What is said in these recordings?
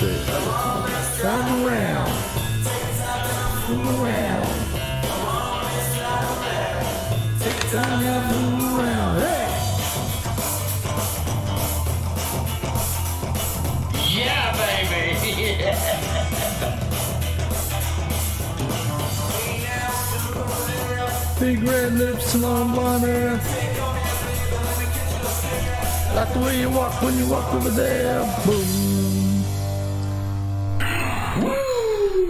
Round around. Fool around. Take time and fool around. Hey! Yeah, baby! Big red lips, long blonde hair. Like the way you walk when you walk over there. Boom.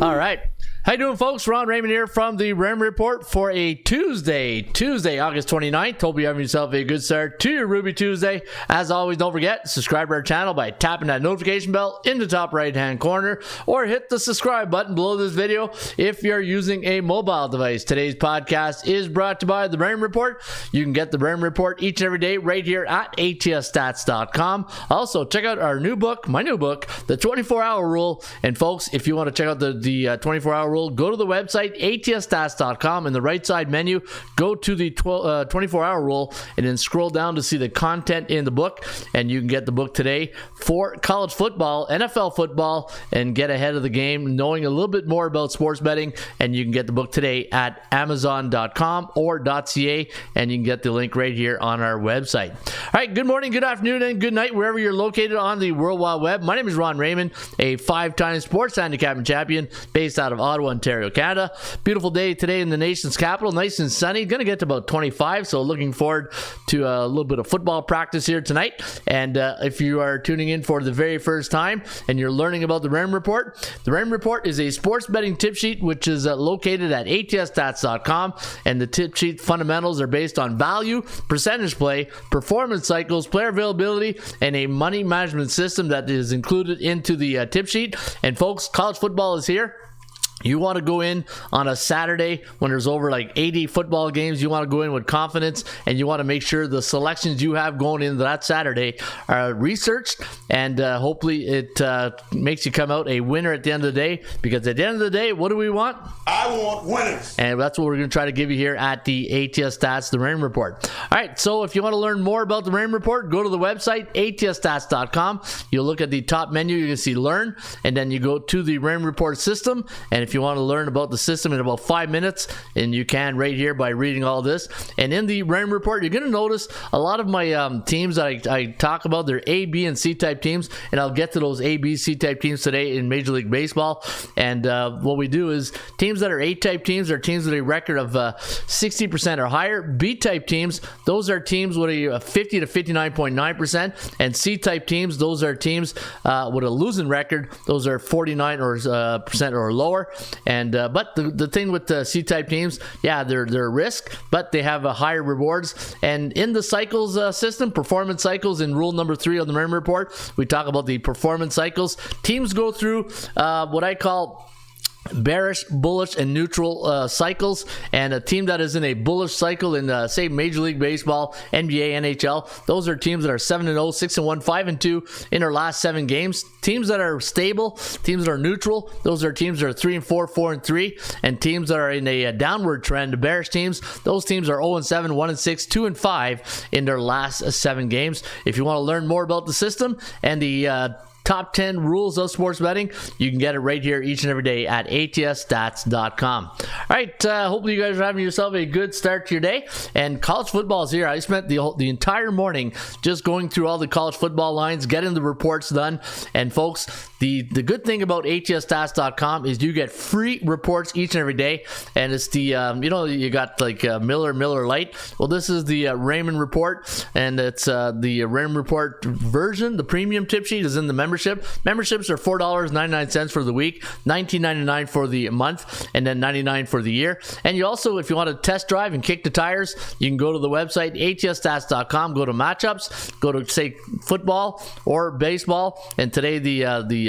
All right. How you doing, folks? Ron Raymond here from the Ram Report for a Tuesday, August 29th. Hope you're having yourself a good start to your Ruby Tuesday. As always, don't forget, subscribe to our channel by tapping that notification bell in the top right-hand corner, or hit the subscribe button below this video if you're using a mobile device. Today's podcast is brought to you by the Ram Report. You can get the Ram Report each and every day right here at atsstats.com. Also, check out our new book, my new book, The 24-Hour Rule. And folks, if you want to check out the 24-hour rule, go to the website atsstats.com. In the right side menu, go to the 24-hour rule and then scroll down to see the content in the book, and you can get the book today for college football, NFL football, and get ahead of the game knowing a little bit more about sports betting. And you can get the book today at amazon.com or .ca, and you can get the link right here on our website. All right, good morning, good afternoon, and good night wherever you're located on the World Wide Web. My name is Ron Raymond, a 5-time sports handicapping champion based out of Ottawa, Ontario, Canada. Beautiful day today in the nation's capital. Nice and sunny. Going to get to about 25, so looking forward to a little bit of football practice here tonight. And if you are tuning in for the very first time and you're learning about the Ram Report is a sports betting tip sheet which is located at atsstats.com, and the tip sheet fundamentals are based on value, percentage play, performance cycles, player availability, and a money management system that is included into the tip sheet. And folks, college football is here. You want to go in on a Saturday when there's over like 80 football games. You want to go in with confidence, and you want to make sure the selections you have going into that Saturday are researched, and hopefully it makes you come out a winner at the end of the day, because at the end of the day, what do we want? I want winners. And that's what we're going to try to give you here at the ATS Stats, the Ram Report. All right, so if you want to learn more about the Ram Report, go to the website, atsstats.com. You'll look at the top menu, you can see Learn, and then you go to the Ram Report system. And if you want to learn about the system in about 5 minutes, and you can right here by reading all this. And in the Ram Report, you're going to notice a lot of my teams that I talk about, they're A, B, and C type teams, and I'll get to those A, B, C type teams today in Major League Baseball. And what we do is teams that are A type teams are teams with a record of 60% or higher. B type teams, those are teams with a 50 to 59.9%, and C type teams, those are teams with a losing record. Those are 49% or lower. And but the thing with the C-type teams, yeah, they're a risk, but they have a higher rewards. And in the cycles system, performance cycles, in rule number 3 of the Ram Report, we talk about the performance cycles. Teams go through what I call bearish, bullish, and neutral cycles. And a team that is in a bullish cycle in say Major League Baseball, NBA, NHL, those are teams that are 7-0, 6-1, 5-2 in their last 7 games. Teams that are stable, teams that are neutral, those are teams that are 3-4, 4-3, and teams that are in a downward trend, bearish teams, those teams are 0-7, 1-6, 2-5 in their last 7 games. If you want to learn more about the system and the top 10 rules of sports betting, you can get it right here each and every day at atsstats.com. All right, hopefully you guys are having yourself a good start to your day. And college football is here. I spent the entire morning just going through all the college football lines, getting the reports done. And folks, the good thing about atsstats.com is you get free reports each and every day. And it's the you got like Miller Lite. Well, this is the Raymond Report, and it's the Raymond Report version. The premium tip sheet is in the membership. Memberships are $4.99 for the week, $19.99 for the month, and then $99 for the year. And you also, if you want to test drive and kick the tires, you can go to the website atsstats.com, go to matchups, go to say football or baseball. And today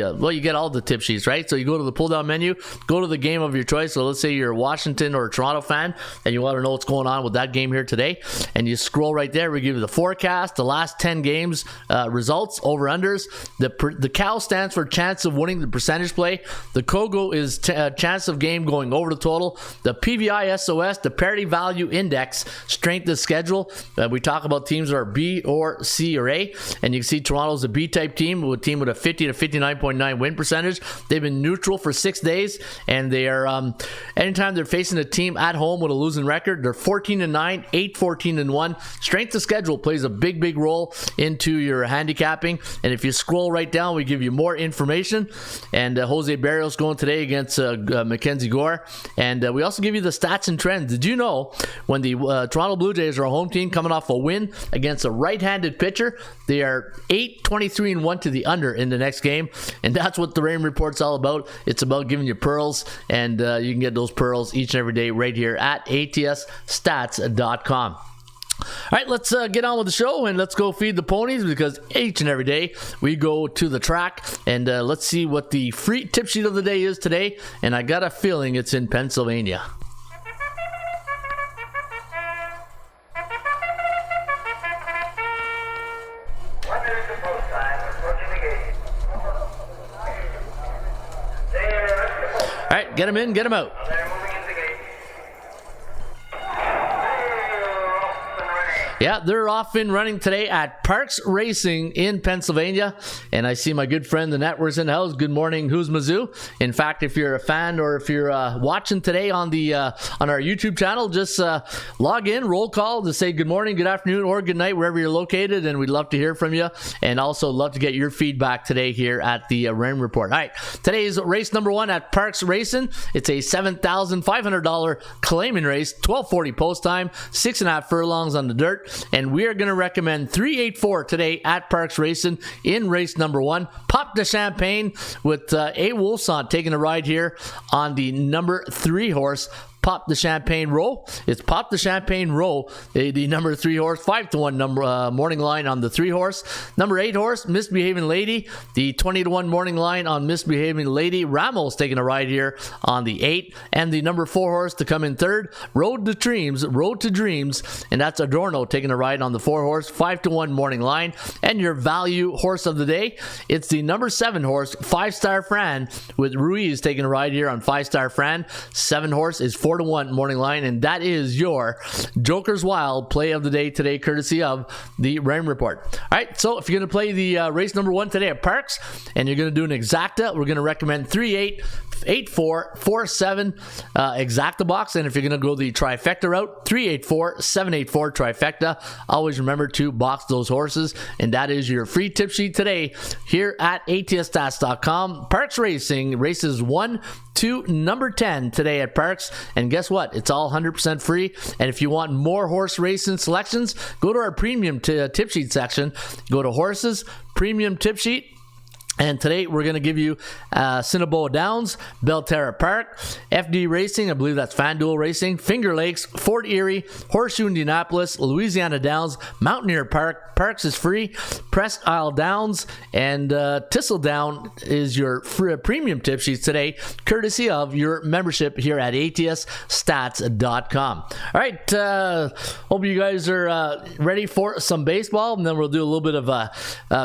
well, you get all the tip sheets, right? So you go to the pull down menu, go to the game of your choice. So let's say you're a Washington or a Toronto fan and you want to know what's going on with that game here today, and you scroll right there. We give you the forecast, the last 10 games results, over unders. The CAL stands for chance of winning, the percentage play. The COGO is chance of game going over the total. The PVI SOS, the parity value index, strength of schedule. We talk about teams that are B or C or A, and you can see Toronto's a B type team, with a team with a 50 to 59.9%. .9 win percentage. They've been neutral for 6 days, and they are anytime they're facing a team at home with a losing record, they're 14-9, 8-14-1. Strength of schedule plays a big role into your handicapping, and if you scroll right down, we give you more information. And Jose Barrios going today against Mackenzie Gore, and we also give you the stats and trends. Did you know when the Toronto Blue Jays are a home team coming off a win against a right-handed pitcher, they are 8-23-1 to the under in the next game? And that's what the Rain Report's all about. It's about giving you pearls, and you can get those pearls each and every day right here at atsstats.com. All right, let's get on with the show, and let's go feed the ponies, because each and every day we go to the track, and let's see what the free tip sheet of the day is today. And I got a feeling it's in Pennsylvania. All right, get them in, get them out. Yeah, they're off and running today at Parks Racing in Pennsylvania. And I see my good friend, the network's in the house. Good morning, who's Mizzou? In fact, if you're a fan or if you're watching today on the on our YouTube channel, just log in, roll call to say good morning, good afternoon, or good night, wherever you're located. And we'd love to hear from you. And also love to get your feedback today here at the Rain Report. All right, today's race number 1 at Parks Racing. It's a $7,500 claiming race, 12:40 post time, 6.5 furlongs on the dirt. And we are going to recommend 384 today at Parks Racing in race number 1. Pop the Champagne with A. Wolfson taking a ride here on the number 3 horse. Pop the Champagne Row. It's Pop the Champagne Row, the number 3 horse, 5-1 number morning line on the 3 horse. Number 8 horse, Misbehaving Lady, the 20-1 morning line on Misbehaving Lady. Ramos taking a ride here on the 8, and the number 4 horse to come in third, Road to Dreams, and that's Adorno taking a ride on the 4 horse, 5-1 morning line. And your value horse of the day, it's the number 7 horse, 5-Star Fran, with Ruiz taking a ride here on 5-Star Fran. 7 horse is 4-1 morning line, and that is your Joker's Wild play of the day today, courtesy of the Rain Report. All right, so if you're going to play the race number 1 today at Parks, and you're going to do an exacta, we're going to recommend 3-8, 8-4, 4-7 exacta box. And if you're going to go the trifecta route, 3-8-4, 7-8-4 trifecta. Always remember to box those horses, and that is your free tip sheet today here at atsstats.com. Parks Racing, races 1 to number 10 today at Parks. And guess what? It's all 100% free. And if you want more horse racing selections, go to our premium tip sheet section. Go to horses, premium tip sheet. And today we're going to give you Cinnabon Downs, Belterra Park, FD Racing, I believe that's FanDuel Racing, Finger Lakes, Fort Erie, Horseshoe Indianapolis, Louisiana Downs, Mountaineer Park. Parks is free. Presque Isle Downs and Thistledown is your free premium tip sheets today, courtesy of your membership here at atsstats.com. All right, hope you guys are ready for some baseball, and then we'll do a little bit of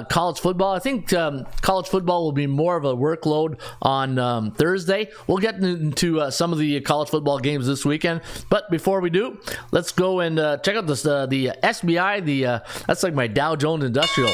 college football. I think college football will be more of a workload on Thursday. We'll get into some of the college football games this weekend, but before we do, let's go and check out this the SBI. That's like my Dow Jones Industrial.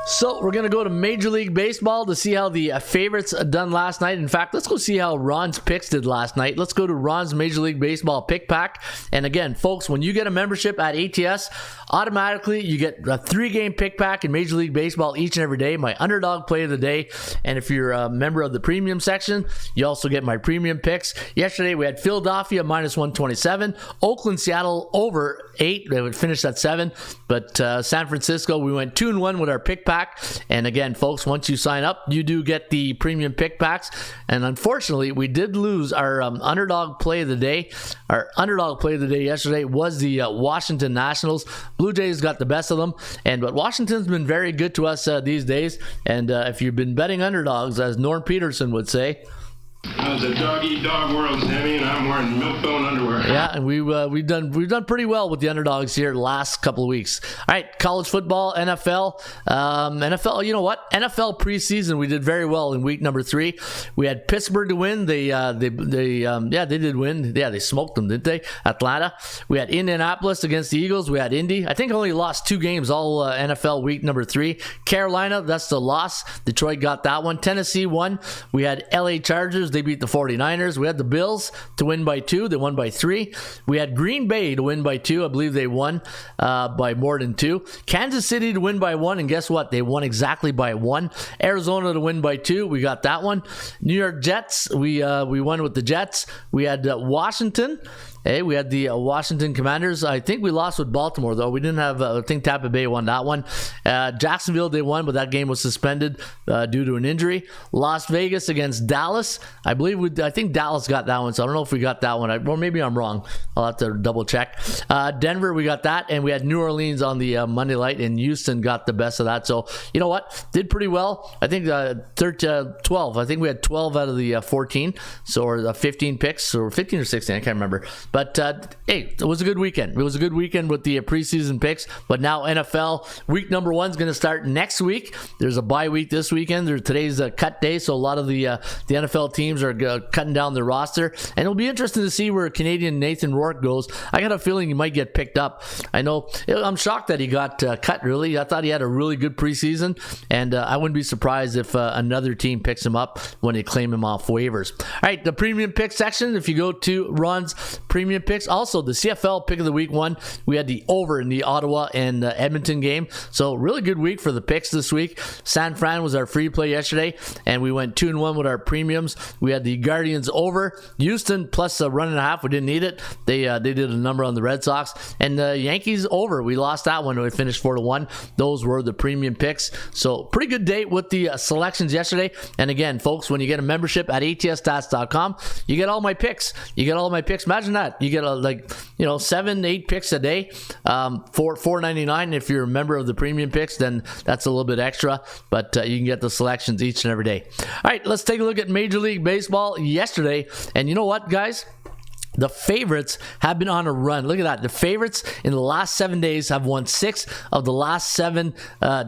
So we're going to go to Major League Baseball to see how the favorites done last night. In fact, let's go see how Ron's picks did last night. Let's go to Ron's Major League Baseball pick pack. And again, folks, when you get a membership at ATS, automatically you get a 3-game pick pack in Major League Baseball each and every day, my underdog play of the day. And if you're a member of the premium section, you also get my premium picks. Yesterday we had Philadelphia -127, Oakland, Seattle over 8. They would finish at 7. But San Francisco, we went 2-1 with our pick pack. And again, folks, once you sign up, you do get the premium pick packs. And unfortunately, we did lose our underdog play of the day. Our underdog play of the day yesterday was the Washington Nationals. Blue Jays got the best of them, but Washington's been very good to us these days. And if you've been betting underdogs, as Norm Peterson would say, It's a dog-eat-dog world, Sammy, and I'm wearing milk-bone underwear. Yeah, and we've done pretty well with the underdogs here the last couple of weeks. All right, college football, NFL. NFL, you know what? NFL preseason, we did very well in week number 3. We had Pittsburgh to win. They did win. Yeah, they smoked them, didn't they? Atlanta. We had Indianapolis against the Eagles. We had Indy. I think only lost 2 games all NFL week number 3. Carolina, that's the loss. Detroit got that one. Tennessee won. We had LA Chargers. They beat the 49ers. We had the Bills to win by 2. They won by 3. We had Green Bay to win by 2. I believe they won by more than 2. Kansas City to win by 1. And guess what? They won exactly by 1. Arizona to win by 2. We got that one. New York Jets. We won with the Jets. We had Washington. Hey, we had the Washington Commanders. I think we lost with Baltimore, though. We didn't have, I think Tampa Bay won that one. Jacksonville, they won, but that game was suspended due to an injury. Las Vegas against Dallas. I think Dallas got that one, so I don't know if we got that one. Or maybe I'm wrong. I'll have to double check. Denver, we got that, and we had New Orleans on the Monday night, and Houston got the best of that. So, you know what? Did pretty well. I think 12. I think we had 12 out of the 14, so or 15 picks, or 15 or 16, I can't remember. But, hey, it was a good weekend. It was a good weekend with the preseason picks. But now NFL week number 1 is going to start next week. There's a bye week this weekend. Today's a cut day, so a lot of the NFL teams are cutting down their roster. And it'll be interesting to see where Canadian Nathan Rourke goes. I got a feeling he might get picked up. I know. I'm shocked that he got cut, really. I thought he had a really good preseason. And I wouldn't be surprised if another team picks him up when they claim him off waivers. All right, the premium pick section. If you go to Ron's premium picks. Also, the CFL pick of the week 1, we had the over in the Ottawa and Edmonton game. So, really good week for the picks this week. San Fran was our free play yesterday, and we went 2-1 with our premiums. We had the Guardians over. Houston plus a 1.5. We didn't need it. They did a number on the Red Sox. And the Yankees over. We lost that one. We finished 4-1. Those were the premium picks. So, pretty good day with the selections yesterday. And again, folks, when you get a membership at atsstats.com, you get all my picks. Imagine that. You get 7-8 picks a day for $4.99. If you're a member of the premium picks, then that's a little bit extra, but you can get the selections each and every day. All right, let's take a look at Major League Baseball yesterday. And you know what, guys? The favorites have been on a run. Look at that. The favorites in the last 7 days have won 6 of the last 7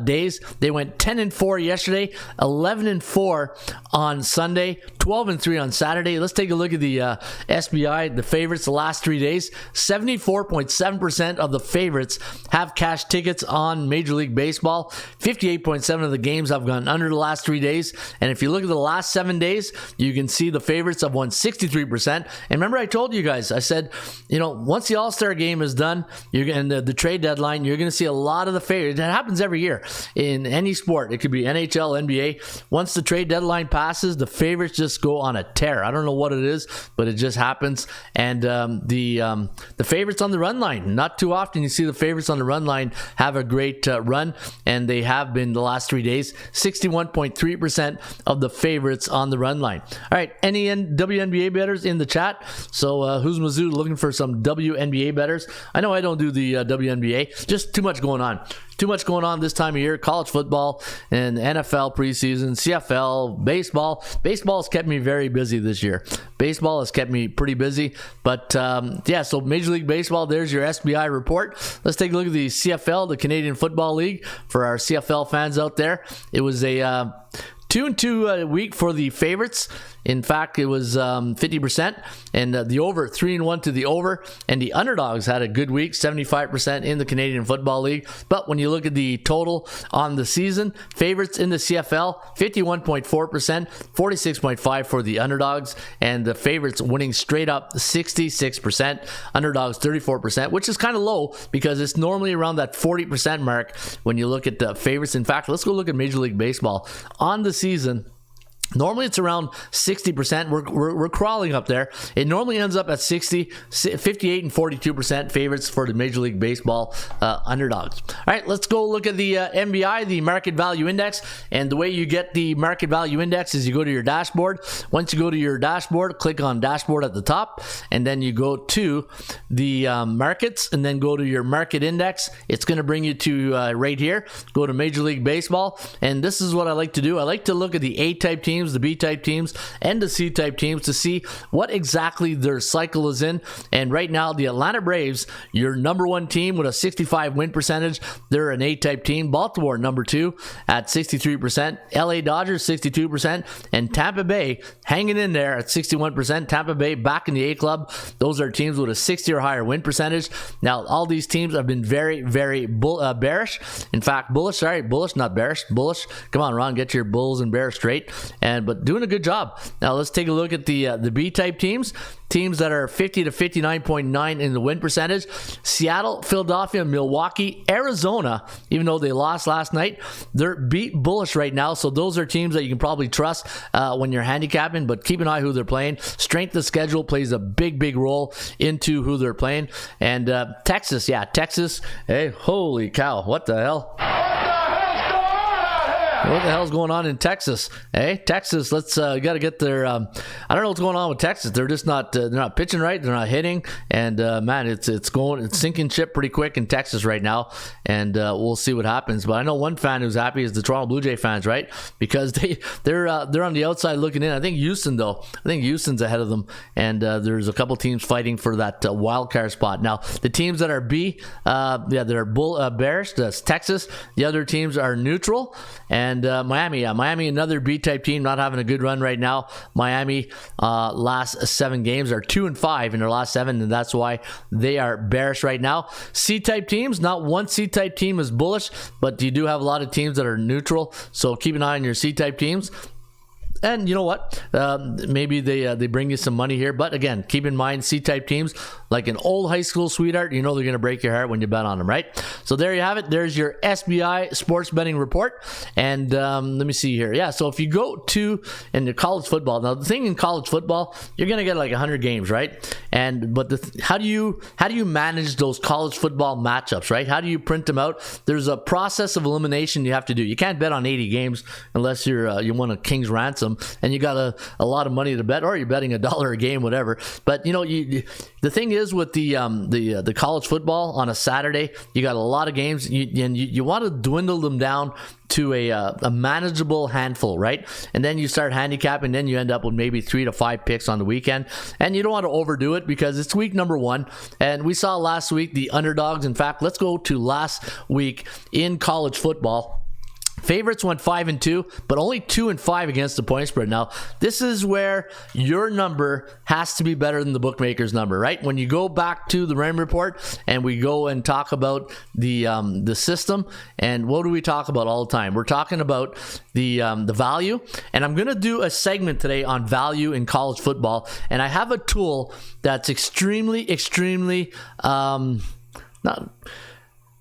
days. They went 10-4 yesterday, 11-4 on Sunday, 12-3 on Saturday. Let's take a look at the SBI, the favorites the last 3 days. 74.7% of the favorites have cash tickets on Major League Baseball. 58.7% of the games have gone under the last 3 days. And if you look at the last 7 days, you can see the favorites have won 63%. And remember, I told you guys, I said, once the All-Star game is done, and the trade deadline, you're going to see a lot of the favorites. That happens every year in any sport. It could be NHL, NBA. Once the trade deadline passes, the favorites just go on a tear. I don't know what it is, but it just happens. And the favorites on the run line, not too often you see the favorites on the run line have a great run, and they have been the last 3 days. 61.3% of the favorites on the run line. All right, any WNBA bettors in the chat? So who's Mizzou looking for some WNBA bettors? I know I don't do the WNBA. Just too much going on. Too much going on this time of year. College football and NFL preseason, CFL, baseball. Baseball has kept me very busy this year. Baseball has kept me pretty busy. But so Major League Baseball, there's your SBI report. Let's take a look at the CFL, the Canadian Football League, for our CFL fans out there. It was a 2-2 week for the favorites. In fact, it was 50%, and the over, 3-1 to the over, and the underdogs had a good week, 75% in the Canadian Football League. But when you look at the total on the season, favorites in the CFL, 51.4%, 46.5% for the underdogs, and the favorites winning straight up 66%, underdogs 34%, which is kind of low because it's normally around that 40% mark when you look at the favorites. In fact, let's go look at Major League Baseball on the season. Normally it's around 60%. We're crawling up there. It normally ends up at 60, 58, and 42% favorites for the Major League Baseball underdogs. All right, let's go look at the MBI, the Market Value Index. And the way you get the Market Value Index is you go to your dashboard. Once you go to your dashboard, click on Dashboard at the top, and then you go to the markets, and then go to your Market Index. It's going to bring you to right here. Go to Major League Baseball, and this is what I like to do. I like to look at the A-type teams teams, the B-type teams, and the C-type teams to see what exactly their cycle is in. And right now, the Atlanta Braves, your number one team with a 65 win percentage. They're an A-type team. Baltimore, number two at 63%. LA Dodgers, 62%. And Tampa Bay hanging in there at 61%. Tampa Bay back in the A club. Those are teams with a 60 or higher win percentage. Now, all these teams have been very, very bearish. In fact, bullish, not bearish, bullish. Come on, Ron, get your bulls and bears straight. But doing a good job. Now, let's take a look at the B-type teams. Teams that are 50 to 59.9 in the win percentage. Seattle, Philadelphia, Milwaukee, Arizona, even though they lost last night, they're beat bullish right now. So those are teams that you can probably trust when you're handicapping, but keep an eye who they're playing. Strength of schedule plays a big, big role into who they're playing. And Texas, hey, holy cow, what the hell? What the hell's going on in Texas? Hey, Texas, let's got to get their. I don't know what's going on with Texas. They're just not. They're not pitching right. They're not hitting. And man, it's sinking ship pretty quick in Texas right now. And we'll see what happens. But I know one fan who's happy is the Toronto Blue Jay fans, right? Because they're on the outside looking in. I think Houston though. I think Houston's ahead of them. And there's a couple teams fighting for that wild card spot. Now the teams that are B, they're bearish. That's Texas. The other teams are neutral. And Miami, another B-type team, not having a good run right now. Miami, last 7 games are 2-5 in their last 7, and that's why they are bearish right now. C-type teams, not one C-type team is bullish, but you do have a lot of teams that are neutral, so keep an eye on your C-type teams. And you know what? Maybe they bring you some money here. But again, keep in mind, C-type teams, like an old high school sweetheart, you know they're going to break your heart when you bet on them, right? So there you have it. There's your SBI sports betting report. And let me see here. Yeah, so if you go to in the college football, now the thing in college football, you're going to get like 100 games, right? But how do you manage those college football matchups, right? How do you print them out? There's a process of elimination you have to do. You can't bet on 80 games unless you won a king's ransom and you got a lot of money to bet, or you're betting $1 a game, whatever. But you know, the thing is with the college football on a Saturday, you got a lot of games, and you want to dwindle them down to a manageable handful, right? And then you start handicapping, then you end up with maybe 3 to 5 picks on the weekend, and you don't want to overdo it because it's week number 1, and we saw last week the underdogs. In fact, let's go to last week in college football. Favorites went 5-2, but only 2-5 against the point spread. Now, this is where your number has to be better than the bookmaker's number, right? When you go back to the Raymond report and we go and talk about the system, and what do we talk about all the time? We're talking about the value, and I'm going to do a segment today on value in college football, and I have a tool that's extremely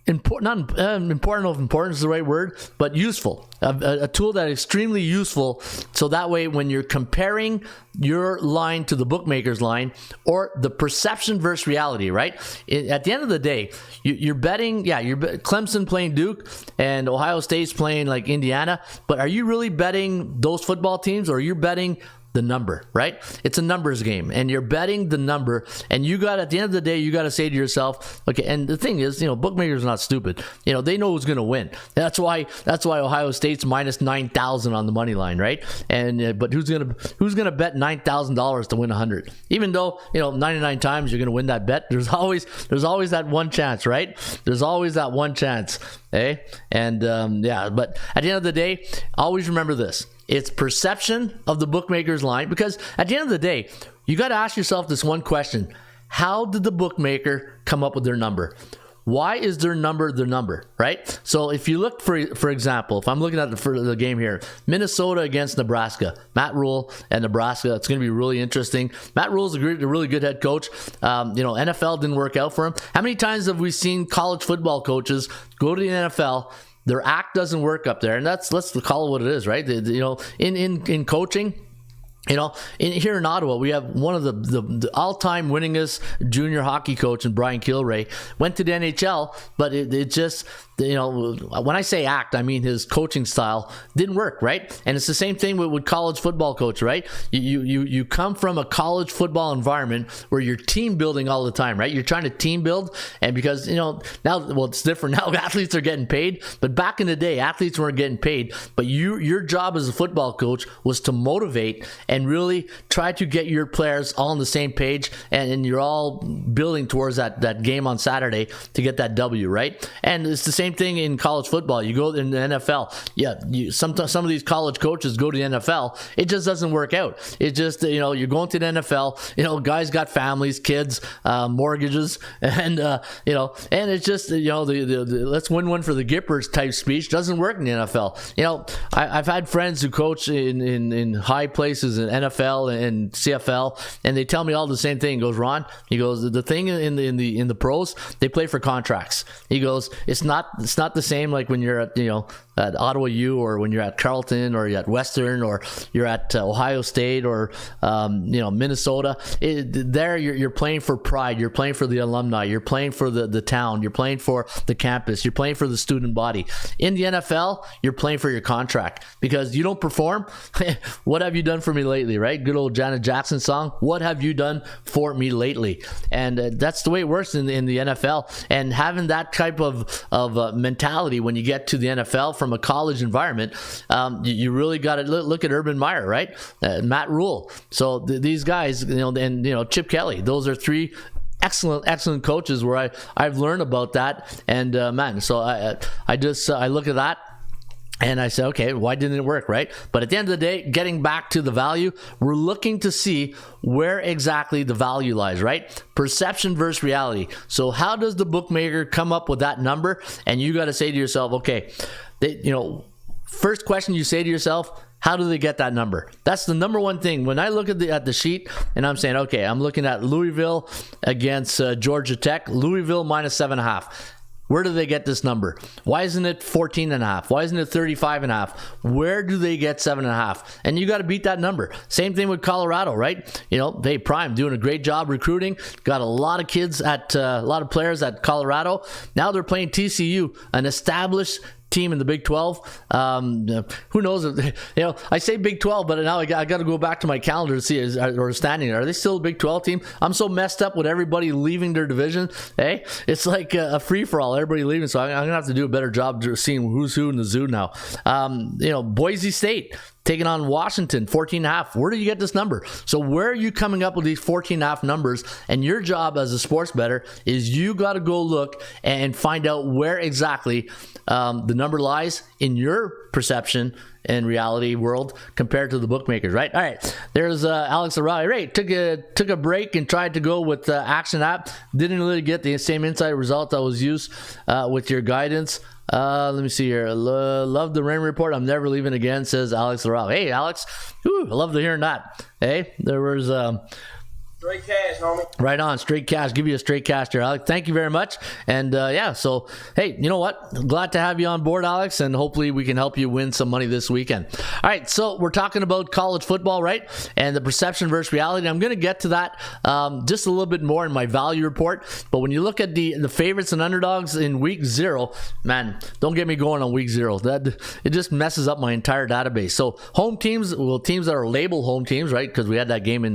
important is the right word, but useful. A tool that is extremely useful, so that way when you're comparing your line to the bookmaker's line, or the perception versus reality, right? At the end of the day, you're betting, you're Clemson playing Duke and Ohio State's playing like Indiana, but are you really betting those football teams, or are you betting the number, right? It's a numbers game, and you're betting the number, and at the end of the day, you got to say to yourself, okay, and the thing is, bookmakers are not stupid. They know who's going to win. That's why Ohio State's minus 9,000 on the money line, right? And but who's going to bet $9,000 to win 100? Even though, 99 times you're going to win that bet, there's always that one chance, right? There's always that one chance, eh? And but at the end of the day, always remember this. It's perception of the bookmaker's line, because at the end of the day, you got to ask yourself this one question. How did the bookmaker come up with their number? Why is their number the number, right? So if you look, for example, if I'm looking at the game here, Minnesota against Nebraska, Matt Rule and Nebraska, it's going to be really interesting. Matt Rule is a really good head coach. NFL didn't work out for him. How many times have we seen college football coaches go to the NFL? Their act doesn't work up there, and let's call it what it is, right? In coaching, here in Ottawa, we have one of the all-time winningest junior hockey coach in Brian Kilray. Went to the NHL, but when I say act, I mean his coaching style didn't work, right? And it's the same thing with college football coach, right? You come from a college football environment where you're team building all the time, right? You're trying to team build, and because now, well, it's different now. Athletes are getting paid, but back in the day, athletes weren't getting paid. But your job as a football coach was to motivate and really try to get your players all on the same page, and you're all building towards that game on Saturday to get that W, right? And it's the same thing in college football. You go in the NFL, some of these college coaches go to the NFL. It just doesn't work out. It just you're going to the NFL. Guys got families, kids, mortgages, and and it's just the let's win one for the Gippers type speech doesn't work in the NFL. I've had friends who coach in high places in NFL and CFL, and they tell me all the same thing. He goes, Ron, he goes, the thing in the pros, they play for contracts. He goes, it's not the same like when you're at Ottawa U, or when you're at Carleton, or you're at Western, or you're at Ohio State, or Minnesota. There you're playing for pride. You're playing for the alumni. You're playing for the town. You're playing for the campus. You're playing for the student body. In the NFL, you're playing for your contract, because you don't perform. What have you done for me lately, right? Good old Janet Jackson song. What have you done for me lately? And that's the way it works in the NFL. And having that type of mentality when you get to the NFL from a college environment, you really got to look at Urban Meyer, right? Matt Rule. So these guys, and Chip Kelly. Those are three excellent coaches where I've learned about that. And so I look at that. And I said, okay, why didn't it work, right? But at the end of the day, getting back to the value, we're looking to see where exactly the value lies, right? Perception versus reality. So how does the bookmaker come up with that number? And you got to say to yourself, okay, first question you say to yourself, how do they get that number? That's the number one thing. When I look at the sheet and I'm saying, okay, I'm looking at Louisville against Georgia Tech, Louisville minus 7.5. Where do they get this number? Why isn't it 14.5? Why isn't it 35.5? Where do they get 7.5? And you got to beat that number. Same thing with Colorado, right? Hey, Prime doing a great job recruiting. Got a lot of kids a lot of players at Colorado. Now they're playing TCU, an established team in the Big 12. Who knows? I say Big 12, but now I got to go back to my calendar to see or standing there. Are they still a Big 12 team? I'm so messed up with everybody leaving their division. Hey, it's like a free for all. Everybody leaving, so I'm gonna have to do a better job seeing who's who in the zoo now. Boise State taking on Washington, 14.5. Where do you get this number? So where are you coming up with these 14.5 numbers? And your job as a sports bettor is you got to go look and find out where exactly the number lies in your perception and reality world compared to the bookmakers, right? All right, there's Alex O'Reilly. Right, took a break and tried to go with Action App. Didn't really get the same inside result that was used with your guidance. Let me see here. Love the rain report. I'm never leaving again, says Alex O'Reilly. Hey, Alex. Whew, I love to hear that. Hey, there was straight cash, homie. Right on, straight cash. Give you a straight cash there, Alex. Thank you very much. And so hey, you know what? Glad to have you on board, Alex, and hopefully we can help you win some money this weekend. All right, so we're talking about college football, right? And the perception versus reality. I'm going to get to that just a little bit more in my value report. But when you look at the favorites and underdogs in week 0, man, don't get me going on week 0. It just messes up my entire database. So home teams, teams that are labeled home teams, right? Because we had that game in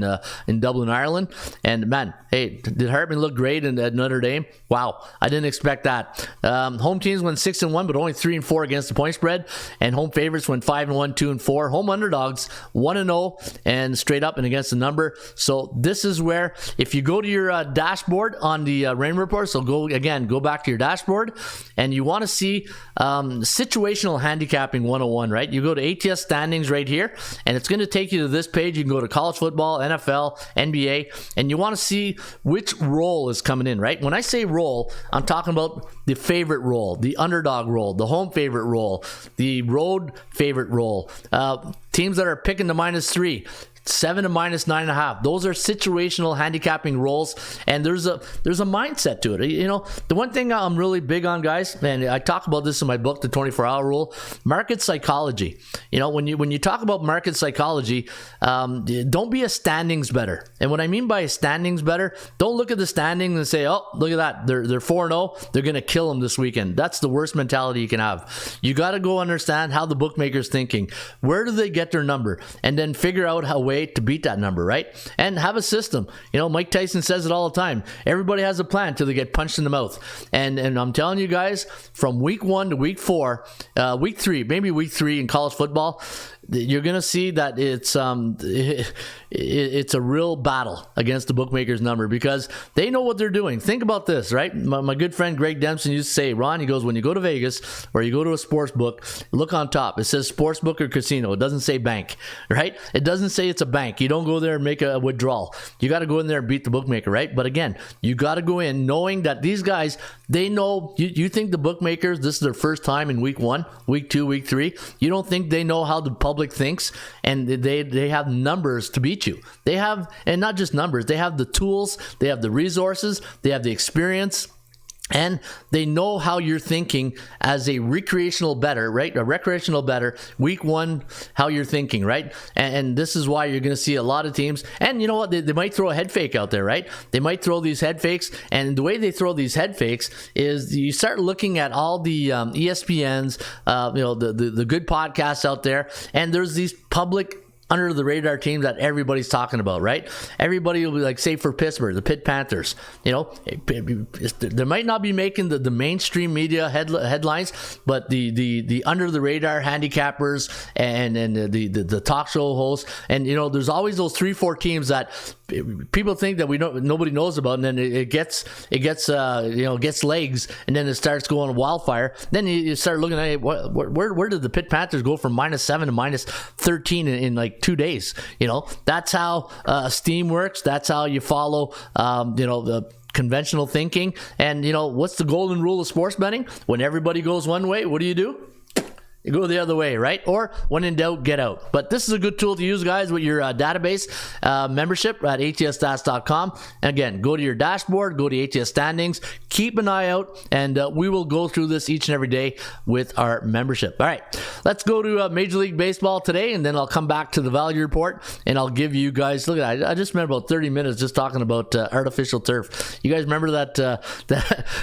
Dublin, Ireland. And man, hey, did Hartman look great at Notre Dame? Wow, I didn't expect that. Home teams went 6-1, but only 3-4 against the point spread. And home favorites went 5-1, 2-4. Home underdogs 1-0 and straight up and against the number. So this is where, if you go to your dashboard on the rain report, so go back to your dashboard, and you want to see situational handicapping 101, right? You go to ATS standings right here, and it's going to take you to this page. You can go to college football, NFL, NBA, and you want to see which role is coming in, right? When I say role, I'm talking about the favorite role, the underdog role, the home favorite role, the road favorite role, teams that are picking the -3, 7 to -9.5. Those are situational handicapping rolls, and there's a mindset to it. You know, the one thing I'm really big on, guys, and I talk about this in my book, The 24-Hour Rule, market psychology. You know, when you talk about market psychology, don't be a standings bettor. And what I mean by a standings bettor, don't look at the standings and say, oh, look at that, they're 4-0, they're going to kill them this weekend. That's the worst mentality you can have. You got to go understand how the bookmaker's thinking. Where do they get their number? And then figure out a way to beat that number, right? And have a system. You know, Mike Tyson says it all the time. Everybody has a plan till they get punched in the mouth. And I'm telling you guys, from week 1 to week 4, week 3, maybe week 3 in college football, you're going to see that it's a real battle against the bookmaker's number, because they know what they're doing. Think about this, right? My good friend Greg Dempson used to say, Ron, he goes, when you go to Vegas or you go to a sports book, look on top. It says sports book or casino. It doesn't say bank, right? It doesn't say it's a bank. You don't go there and make a withdrawal. You got to go in there and beat the bookmaker, right? But again, you got to go in knowing that these guys, they know. You think the bookmakers, this is their first time in week 1, week 2, week 3. You don't think they know how the public thinks, and they have numbers to beat you. They have, and not just numbers, they have the tools, they have the resources, they have the experience, and they know how you're thinking as a recreational bettor, right? A recreational bettor, week 1, how you're thinking, right? And this is why you're going to see a lot of teams. And you know what? They might throw a head fake out there, right? They might throw these head fakes. And the way they throw these head fakes is you start looking at all the ESPNs, you know, the good podcasts out there. And there's these public under the radar teams that everybody's talking about, right? Everybody will be like, say for Pittsburgh, the Pitt Panthers, you know, they might not be making the mainstream media headlines, but the under the radar handicappers and the talk show hosts, and you know, there's always those 3-4 teams that people think that nobody knows about, and then it gets legs, and then it starts going wildfire. Then you start looking at where did the Pitt Panthers go from -7 to -13 in like 2 days? You know, that's how Steam works. That's how you follow the conventional thinking. And you know, what's the golden rule of sports betting? When everybody goes one way, what do? You go the other way, right? Or when in doubt, get out. But this is a good tool to use, guys, with your database membership at atsstats.com. And again, go to your dashboard, go to ATS standings, keep an eye out, and we will go through this each and every day with our membership. All right, let's go to Major League Baseball today, and then I'll come back to the value report, and I'll give you guys, look at that, I just spent about 30 minutes just talking about artificial turf. You guys remember that,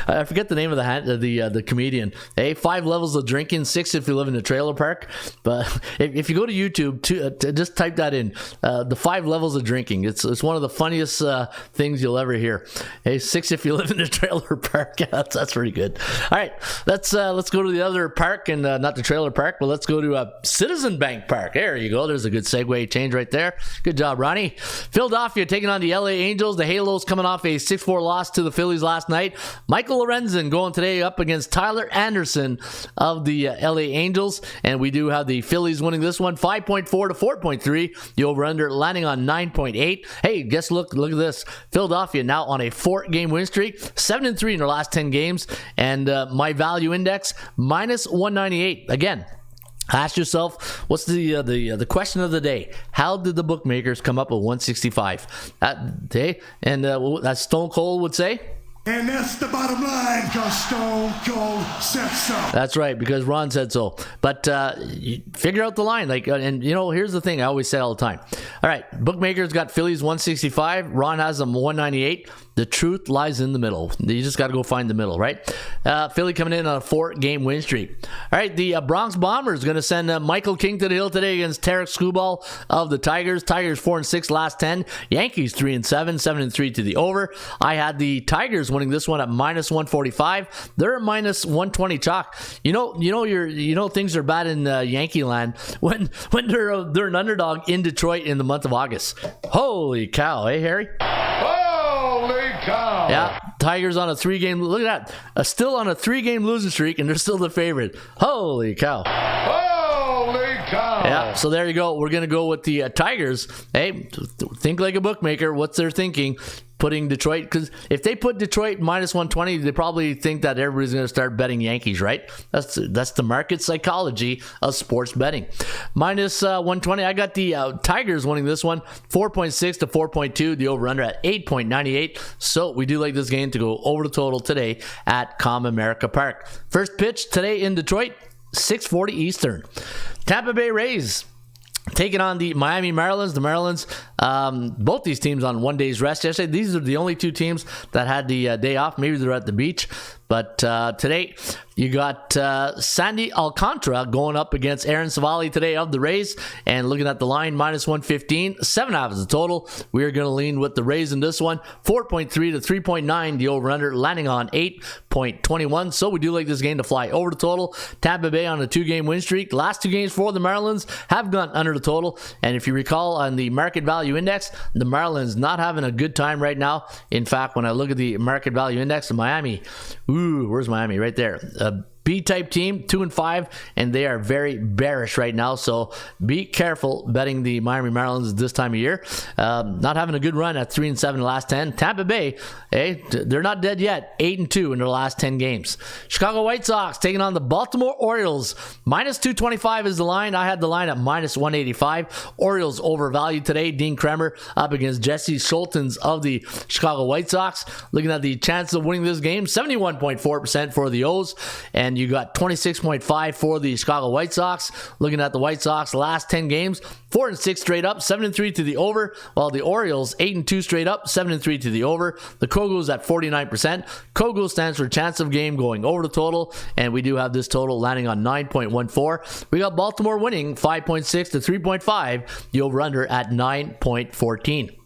I forget the name of the comedian. Hey, 5 levels of drinking, 6 if you live in a trailer park. But if you go to YouTube, just type that in, the 5 levels of drinking. It's one of the funniest things you'll ever hear. Hey, 6 if you live in a trailer park. Yeah, that's pretty good. All right, let's go to the other park, and not the trailer park, but let's go to Citizen Bank Park. There you go. There's a good segue change right there. Good job, Ronnie. Philadelphia taking on the LA Angels. The Halos coming off a 6-4 loss to the Phillies last night. Michael Lorenzen going today up against Tyler Anderson of the LA Angels. And we do have the Phillies winning this one 5.4 to 4.3. The over-under landing on 9.8. Hey, look at this. Philadelphia now on a 4-game win streak, 7-3 in their last 10 games, and my value index -198. Again, ask yourself, what's the question of the day? How did the bookmakers come up with 165 that day? And as Stone Cold would say, and that's the bottom line, because Stone Cold said so. That's right, because Ron said so. But you figure out the line. And you know, here's the thing I always say all the time. All right, bookmakers got Phillies 165. Ron has them 198. The truth lies in the middle. You just got to go find the middle, right? Philly coming in on a 4-game win streak. All right, the Bronx Bombers going to send Michael King to the hill today against Tarek Skubal of the Tigers. Tigers 4-6 last 10. Yankees 3-7, 7-3 to the over. I had the Tigers winning this one at -145. They're at -120 chalk. You know things are bad in Yankee land when they're an underdog in Detroit in the month of August. Holy cow, hey Harry? Holy cow! Yeah, Tigers on a 3-game. Look at that, still on a 3-game losing streak, and they're still the favorite. Holy cow! Holy cow! Yeah, so there you go. We're gonna go with the Tigers. Hey, think like a bookmaker. What's their thinking? putting Detroit, because if they put Detroit minus 120, they probably think that everybody's going to start betting Yankees, right? That's the market psychology of sports betting. Minus 120, I got the Tigers winning this one, 4.6 to 4.2, the over-under at 8.98. So we do like this game to go over the total today at Comerica Park. First pitch today in Detroit, 6:40 Eastern. Tampa Bay Rays taking on the Miami Marlins. The Marlins, both these teams on 1 day's rest yesterday. These are the only two teams that had the day off. Maybe they're at the beach. But today, you got Sandy Alcantara going up against Aaron Savali today of the Rays. And looking at the line, minus 115. 7.5 is the total. We are going to lean with the Rays in this one. 4.3 to 3.9, the over-under, landing on 8.21. So we do like this game to fly over the total. Tampa Bay on a 2-game win streak. Last 2 games for the Marlins have gone under the total. And if you recall on the market value index, the Marlins not having a good time right now. In fact, when I look at the market value index of Miami, where's Miami? Right there. B-type team, 2-5, and they are very bearish right now. So be careful betting the Miami Marlins this time of year. Not having a good run at 3-7 in the last 10. Tampa Bay, they're not dead yet. 8-2 in their last 10 games. Chicago White Sox taking on the Baltimore Orioles. Minus 225 is the line. I had the line at minus 185. Orioles overvalued today. Dean Kremer up against Jesse Schultens of the Chicago White Sox. Looking at the chances of winning this game, 71.4% for the O's, and you got 26.5 for the Chicago White Sox. Looking at the White Sox last 10 games, 4-6 straight up, 7-3 to the over, while the Orioles 8-2 straight up, 7-3 to the over. The Kogos at 49%. Kogo stands for chance of game going over the total, and we do have this total landing on 9.14. We got Baltimore winning 5.6 to 3.5, the over-under at 9.14.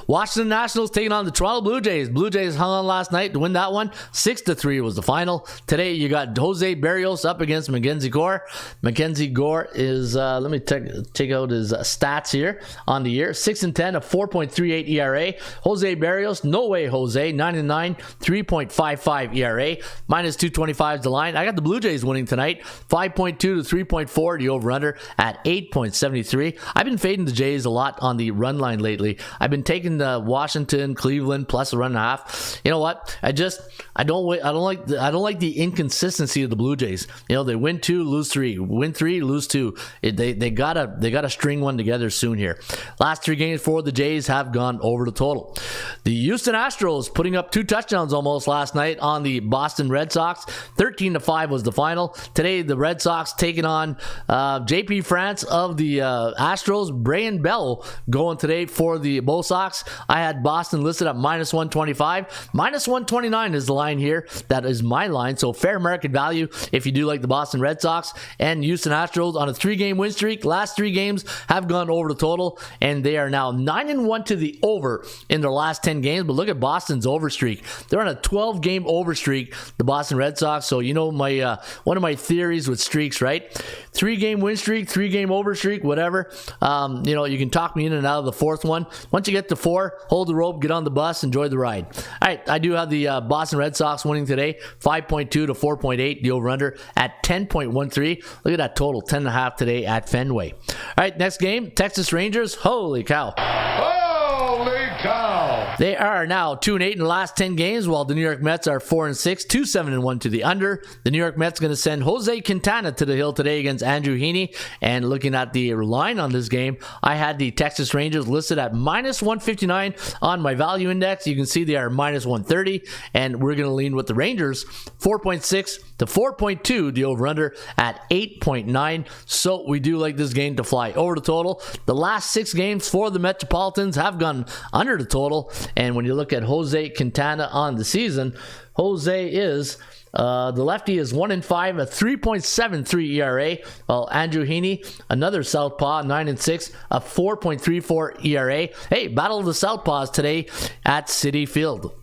Washington Nationals taking on the Toronto Blue Jays. Blue Jays hung on last night to win that one. 6-3 was the final. Today you got Jose Berrios up against Mackenzie Gore. Mackenzie Gore is, let me take out his stats here on the year. 6-10, a 4.38 ERA. Jose Berrios, no way Jose, 9-9, 3.55 ERA. Minus 225 is the line. I got the Blue Jays winning tonight. 5.2 to 3.4, the over-under at 8.73. I've been fading the Jays a lot on the run line lately. I've been taking the Washington, Cleveland plus a run and a half. You know what? I don't like the inconsistency of the Blue Jays. You know, they win 2, lose 3, win 3, lose 2. They gotta string one together soon here. Last 3 games for the Jays have gone over the total. The Houston Astros putting up 2 touchdowns almost last night on the Boston Red Sox. 13-5 was the final. Today the Red Sox taking on JP France of the Astros. Brayan Bell going today for the Bull Sox. I had Boston listed at minus 125. Minus 129 is the line here. That is my line. So fair market value if you do like the Boston Red Sox. And Houston Astros on a 3-game win streak. Last 3 games have gone over the total, and they are now 9-1 to the over in their last 10 games. But look at Boston's over streak. They're on a 12-game over streak, the Boston Red Sox. So you know my one of my theories with streaks, right? 3-game win streak, 3-game over streak, whatever. You know, you can talk me in and out of the 4th one. Once you get to 4, hold the rope, get on the bus, enjoy the ride. All right, I do have the Boston Red Sox winning today, 5.2 to 4.8, the over-under at 10.13. Look at that total, 10.5 today at Fenway. All right, next game, Texas Rangers. Holy cow. Holy cow! They are now 2-8 in the last 10 games, while the New York Mets are 4-6, 2-7-1 to the under. The New York Mets going to send Jose Quintana to the hill today against Andrew Heaney. And looking at the line on this game, I had the Texas Rangers listed at minus 159 on my value index. You can see they are minus 130, and we're going to lean with the Rangers, 4.6 to 4.2, the over-under at 8.9. So we do like this game to fly over the total. The last 6 games for the Metropolitans have gone under the total. And when you look at Jose Quintana on the season, Jose is the lefty is 1-5, a 3.73 ERA. While Andrew Heaney, another southpaw, 9-6, a 4.34 ERA. Hey, battle of the southpaws today at Citi Field.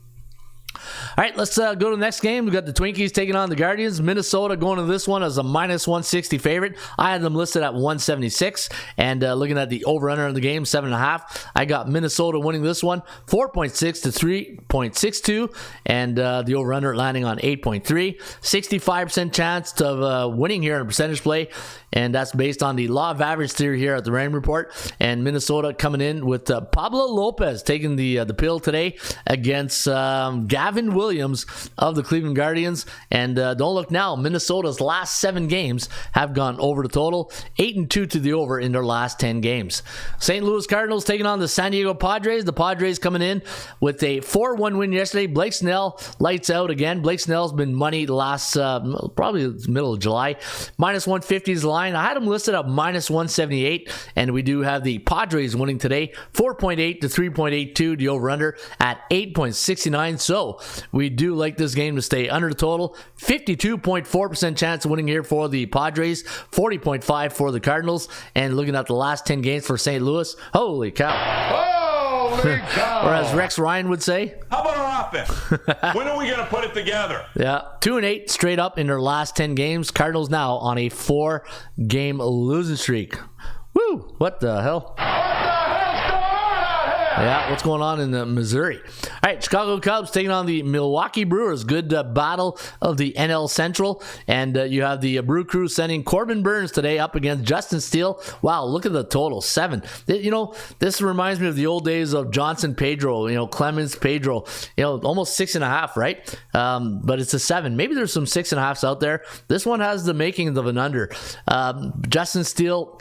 All right, let's go to the next game. We got the Twinkies taking on the Guardians. Minnesota going to this one as a minus 160 favorite. I had them listed at 176, and looking at the over-under in the game, 7.5. I got Minnesota winning this one, 4.6 to 3.62, and the over-under landing on 8.3. 65% chance of winning here in a percentage play, and that's based on the law of average theory here at the Rain Report. And Minnesota coming in with Pablo Lopez taking the pill today against Gavin Williams of the Cleveland Guardians. And don't look now, Minnesota's last 7 games have gone over the total, 8-2 to the over in their last 10 games. St. Louis Cardinals taking on the San Diego Padres. The Padres coming in with a 4-1 win yesterday. Blake Snell lights out again. Blake Snell's been money the last probably the middle of July. Minus 150 is the line. I had him listed at minus 178, and we do have the Padres winning today, 4.8 to 3.82, the over-under at 8.69. So we do like this game to stay under the total. 52.4% chance of winning here for the Padres, 40.5 for the Cardinals. And looking at the last 10 games for St. Louis, holy cow. Holy cow. Or as Rex Ryan would say, how about our offense? When are we going to put it together? Yeah, 2-8 straight up in their last 10 games. Cardinals now on a 4-game losing streak. Woo! What the hell? Yeah, what's going on in Missouri? All right, Chicago Cubs taking on the Milwaukee Brewers. Good battle of the NL Central. And you have the Brew Crew sending Corbin Burns today up against Justin Steele. Wow, look at the total, 7. You know, this reminds me of the old days of Johnson Pedro, Clemens Pedro, almost 6.5, right? But it's a 7. Maybe there's some 6.5s out there. This one has the makings of an under. Justin Steele,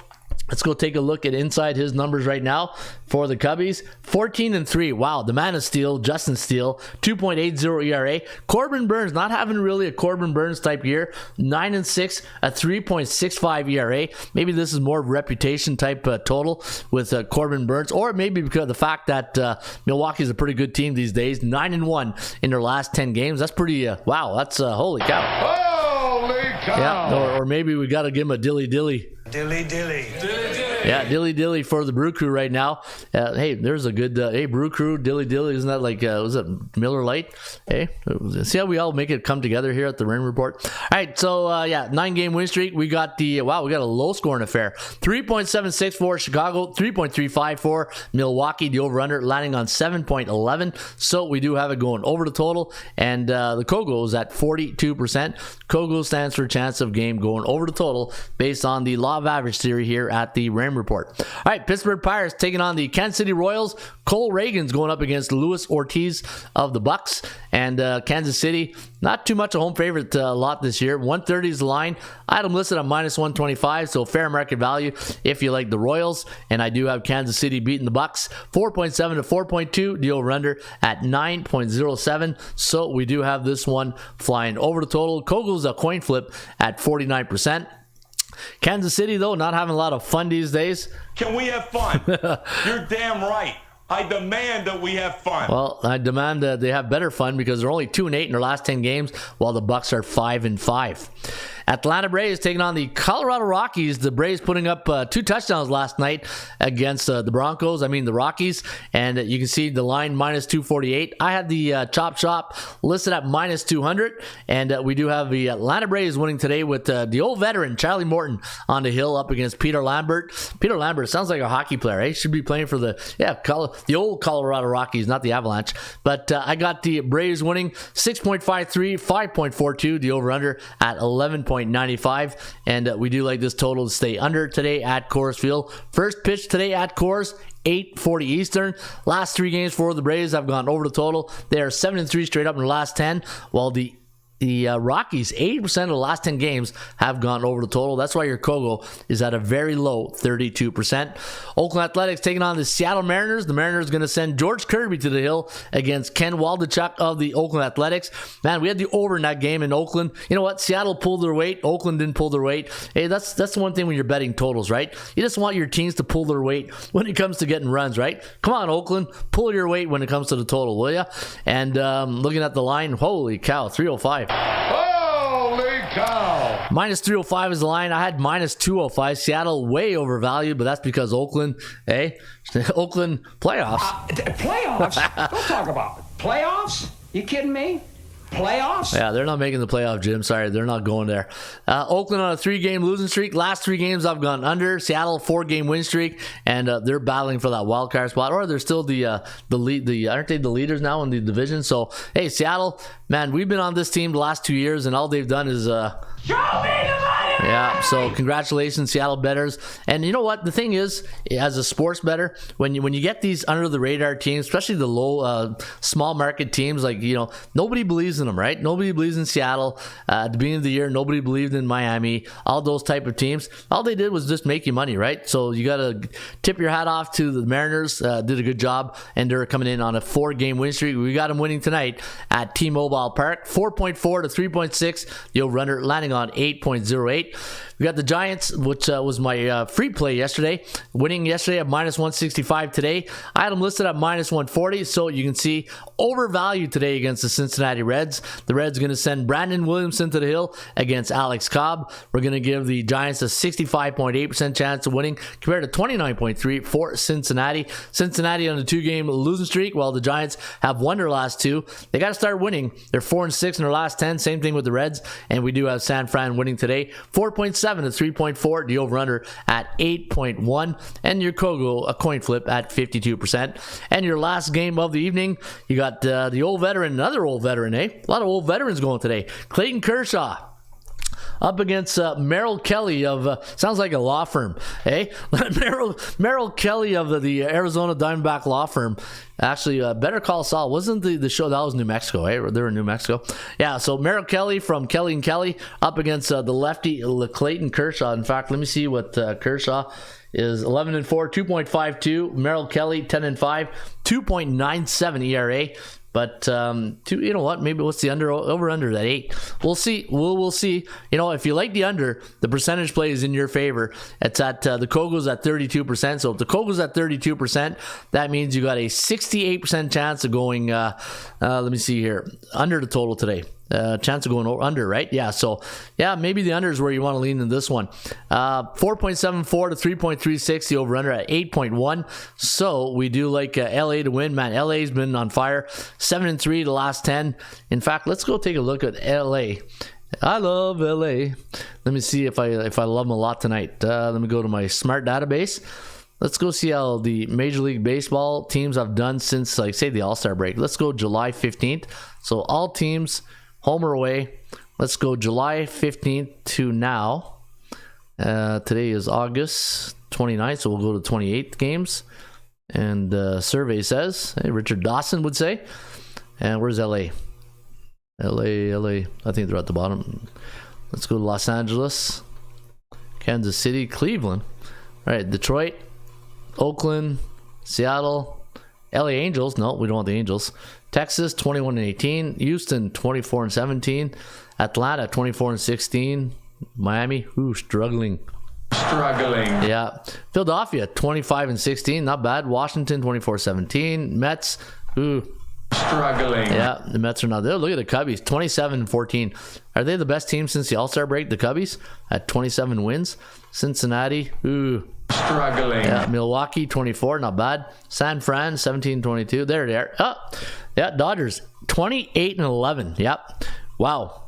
let's go take a look at inside his numbers right now for the Cubbies. 14-3. Wow, the man of steel, Justin Steele, 2.80 ERA. Corbin Burns, not having really a Corbin Burns type year, 9-6, a 3.65 ERA. Maybe this is more reputation type total with Corbin Burns, or maybe because of the fact that Milwaukee is a pretty good team these days, 9-1 in their last 10 games. That's pretty, wow, that's holy cow. Holy cow. Yeah, or maybe we got to give him a dilly. Dilly, dilly. Yeah, dilly for the Brew Crew right now. Hey, there's a good Brew Crew dilly. Isn't that like was it Miller Lite? Hey, see how we all make it come together here at the Rain Report. All right, so 9-game win streak. We got we got a low scoring affair. 3.76 for Chicago, 3.35 for Milwaukee. The over under landing on 7.11. So we do have it going over the total, and the Kogo is at 42%. Kogo stands for chance of game going over the total based on the law of average theory here at the Rain Report. All right, Pittsburgh Pirates taking on the Kansas City Royals. Cole Reagan's going up against Luis Ortiz of the Bucks, and Kansas City, not too much a home favorite lot this year. 130 is the line. I had them listed at minus 125, so fair market value if you like the Royals. And I do have Kansas City beating the Bucks, 4.7 to 4.2. The over-under at 9.07. So we do have this one flying over the total. Kogo's a coin flip at 49%. Kansas City, though, not having a lot of fun these days. Can we have fun? You're damn right. I demand that we have fun. Well, I demand that they have better fun because they're only 2-8 in their last 10 games, while the Bucks are 5-5. Atlanta Braves taking on the Colorado Rockies. The Braves putting up 2 touchdowns last night against the Rockies. And you can see the line minus 248. I had the Chop Shop listed at minus 200. And we do have the Atlanta Braves winning today with the old veteran, Charlie Morton, on the hill up against Peter Lambert. Peter Lambert sounds like a hockey player. He should be playing for the old Colorado Rockies, not the Avalanche. But I got the Braves winning 6.53, 5.42, the over-under at 11.95. And we do like this total to stay under today at Coors Field. First pitch today at Coors, 8:40 Eastern. Last 3 games for the Braves have gone over the total. They are 7-3 straight up in the last 10, while the Rockies, 80% of the last 10 games have gone over the total. That's why your Kogo is at a very low 32%. Oakland Athletics taking on the Seattle Mariners. The Mariners going to send George Kirby to the hill against Ken Waldichuk of the Oakland Athletics. Man, we had the over in that game in Oakland. You know what? Seattle pulled their weight. Oakland didn't pull their weight. Hey, that's the one thing when you're betting totals, right? You just want your teams to pull their weight when it comes to getting runs, right? Come on, Oakland. Pull your weight when it comes to the total, will you? And looking at the line, holy cow, 305. Holy cow! Minus 305 is the line. I had minus 205. Seattle way overvalued, but that's because Oakland, Oakland playoffs. Playoffs? Don't talk about it. Playoffs? You kidding me? Playoffs? Yeah, they're not making the playoff, Jim. Sorry, they're not going there. Oakland on a 3-game losing streak. Last 3 games I've gone under. Seattle 4-game win streak, and they're battling for that wild card spot. Or they're still the lead. Aren't they the leaders now in the division? So hey, Seattle, man, we've been on this team the last 2 years, and all they've done is Show me the money! yeah, so congratulations, Seattle bettors. And you know what? The thing is, as a sports bettor, when you get these under the radar teams, especially the low, small market teams, like, you know, nobody believes in them, right? Nobody believes in Seattle. At the beginning of the year, nobody believed in Miami. All those type of teams. All they did was just make you money, right? So you got to tip your hat off to the Mariners. Did a good job, and they're coming in on a 4-game win streak. We got them winning tonight at T-Mobile Park, 4.4 to 3.6. The over-under landing on 8.08. We got the Giants, which was my free play yesterday, winning yesterday at -165 today. I had them listed at -140, so you can see overvalued today against the Cincinnati Reds. The Reds going to send Brandon Williamson to the hill against Alex Cobb. We're going to give the Giants a 65.8% chance of winning compared to 29.3% for Cincinnati. Cincinnati on a 2-game losing streak, while the Giants have won their last 2. They got to start winning. They're 4-6 in their last 10. Same thing with the Reds, and we do have San Fran winning today, 4.7 to 3.4. The over-under at 8.1, and your Kogo a coin flip at 52%. And your last game of the evening, you got the old veteran, another old veteran, eh? A lot of old veterans going today. Clayton Kershaw up against Merrill Kelly of, sounds like a law firm, eh? Merrill Kelly of the Arizona Diamondback law firm. Actually, Better Call Saul wasn't the show. That was New Mexico, eh? They were in New Mexico. Yeah, so Merrill Kelly from Kelly and Kelly up against the lefty Clayton Kershaw. In fact, let me see what Kershaw is. 11-4, 2.52. Merrill Kelly 10-5, 2.97 ERA. But you know what? Maybe what's the over under that 8? We'll see. We'll see. You know, if you like the under, the percentage play is in your favor. It's at the Kogo's at 32%. So if the Kogo's at 32%, that means you got a 68% chance of going. Let me see here, under the total today. Chance of going under, right? Yeah, so yeah, maybe the under is where you want to lean in this one. 4.74 to 3.36, the over-under at 8.1. So we do like LA to win. Man, LA's been on fire. 7-3 the last 10. In fact, let's go take a look at LA. I love LA. Let me see if I love them a lot tonight. Let me go to my smart database. Let's go see how the Major League Baseball teams have done since, like, say, the All-Star break. Let's go July 15th. So all teams, home or away. Let's go July 15th to now. Today is August 29th, so we'll go to 28th games. And survey says, hey, Richard Dawson would say. And where's LA? LA. I think they're at the bottom. Let's go to Los Angeles, Kansas City, Cleveland. All right, Detroit, Oakland, Seattle, LA Angels. No, we don't want the Angels. Texas 21-18, Houston 24-17, Atlanta 24-16, Miami, struggling. Yeah, Philadelphia 25-16, not bad. Washington 24-17, Mets, struggling. Yeah, the Mets are not there. Look at the Cubbies, 27-14. Are they the best team since the All-Star break? The Cubbies at 27 wins. Cincinnati, struggling. Yeah, Milwaukee 24, not bad. San Fran 17-22. There they are. Oh, yeah, Dodgers 28-11. Yep. Wow.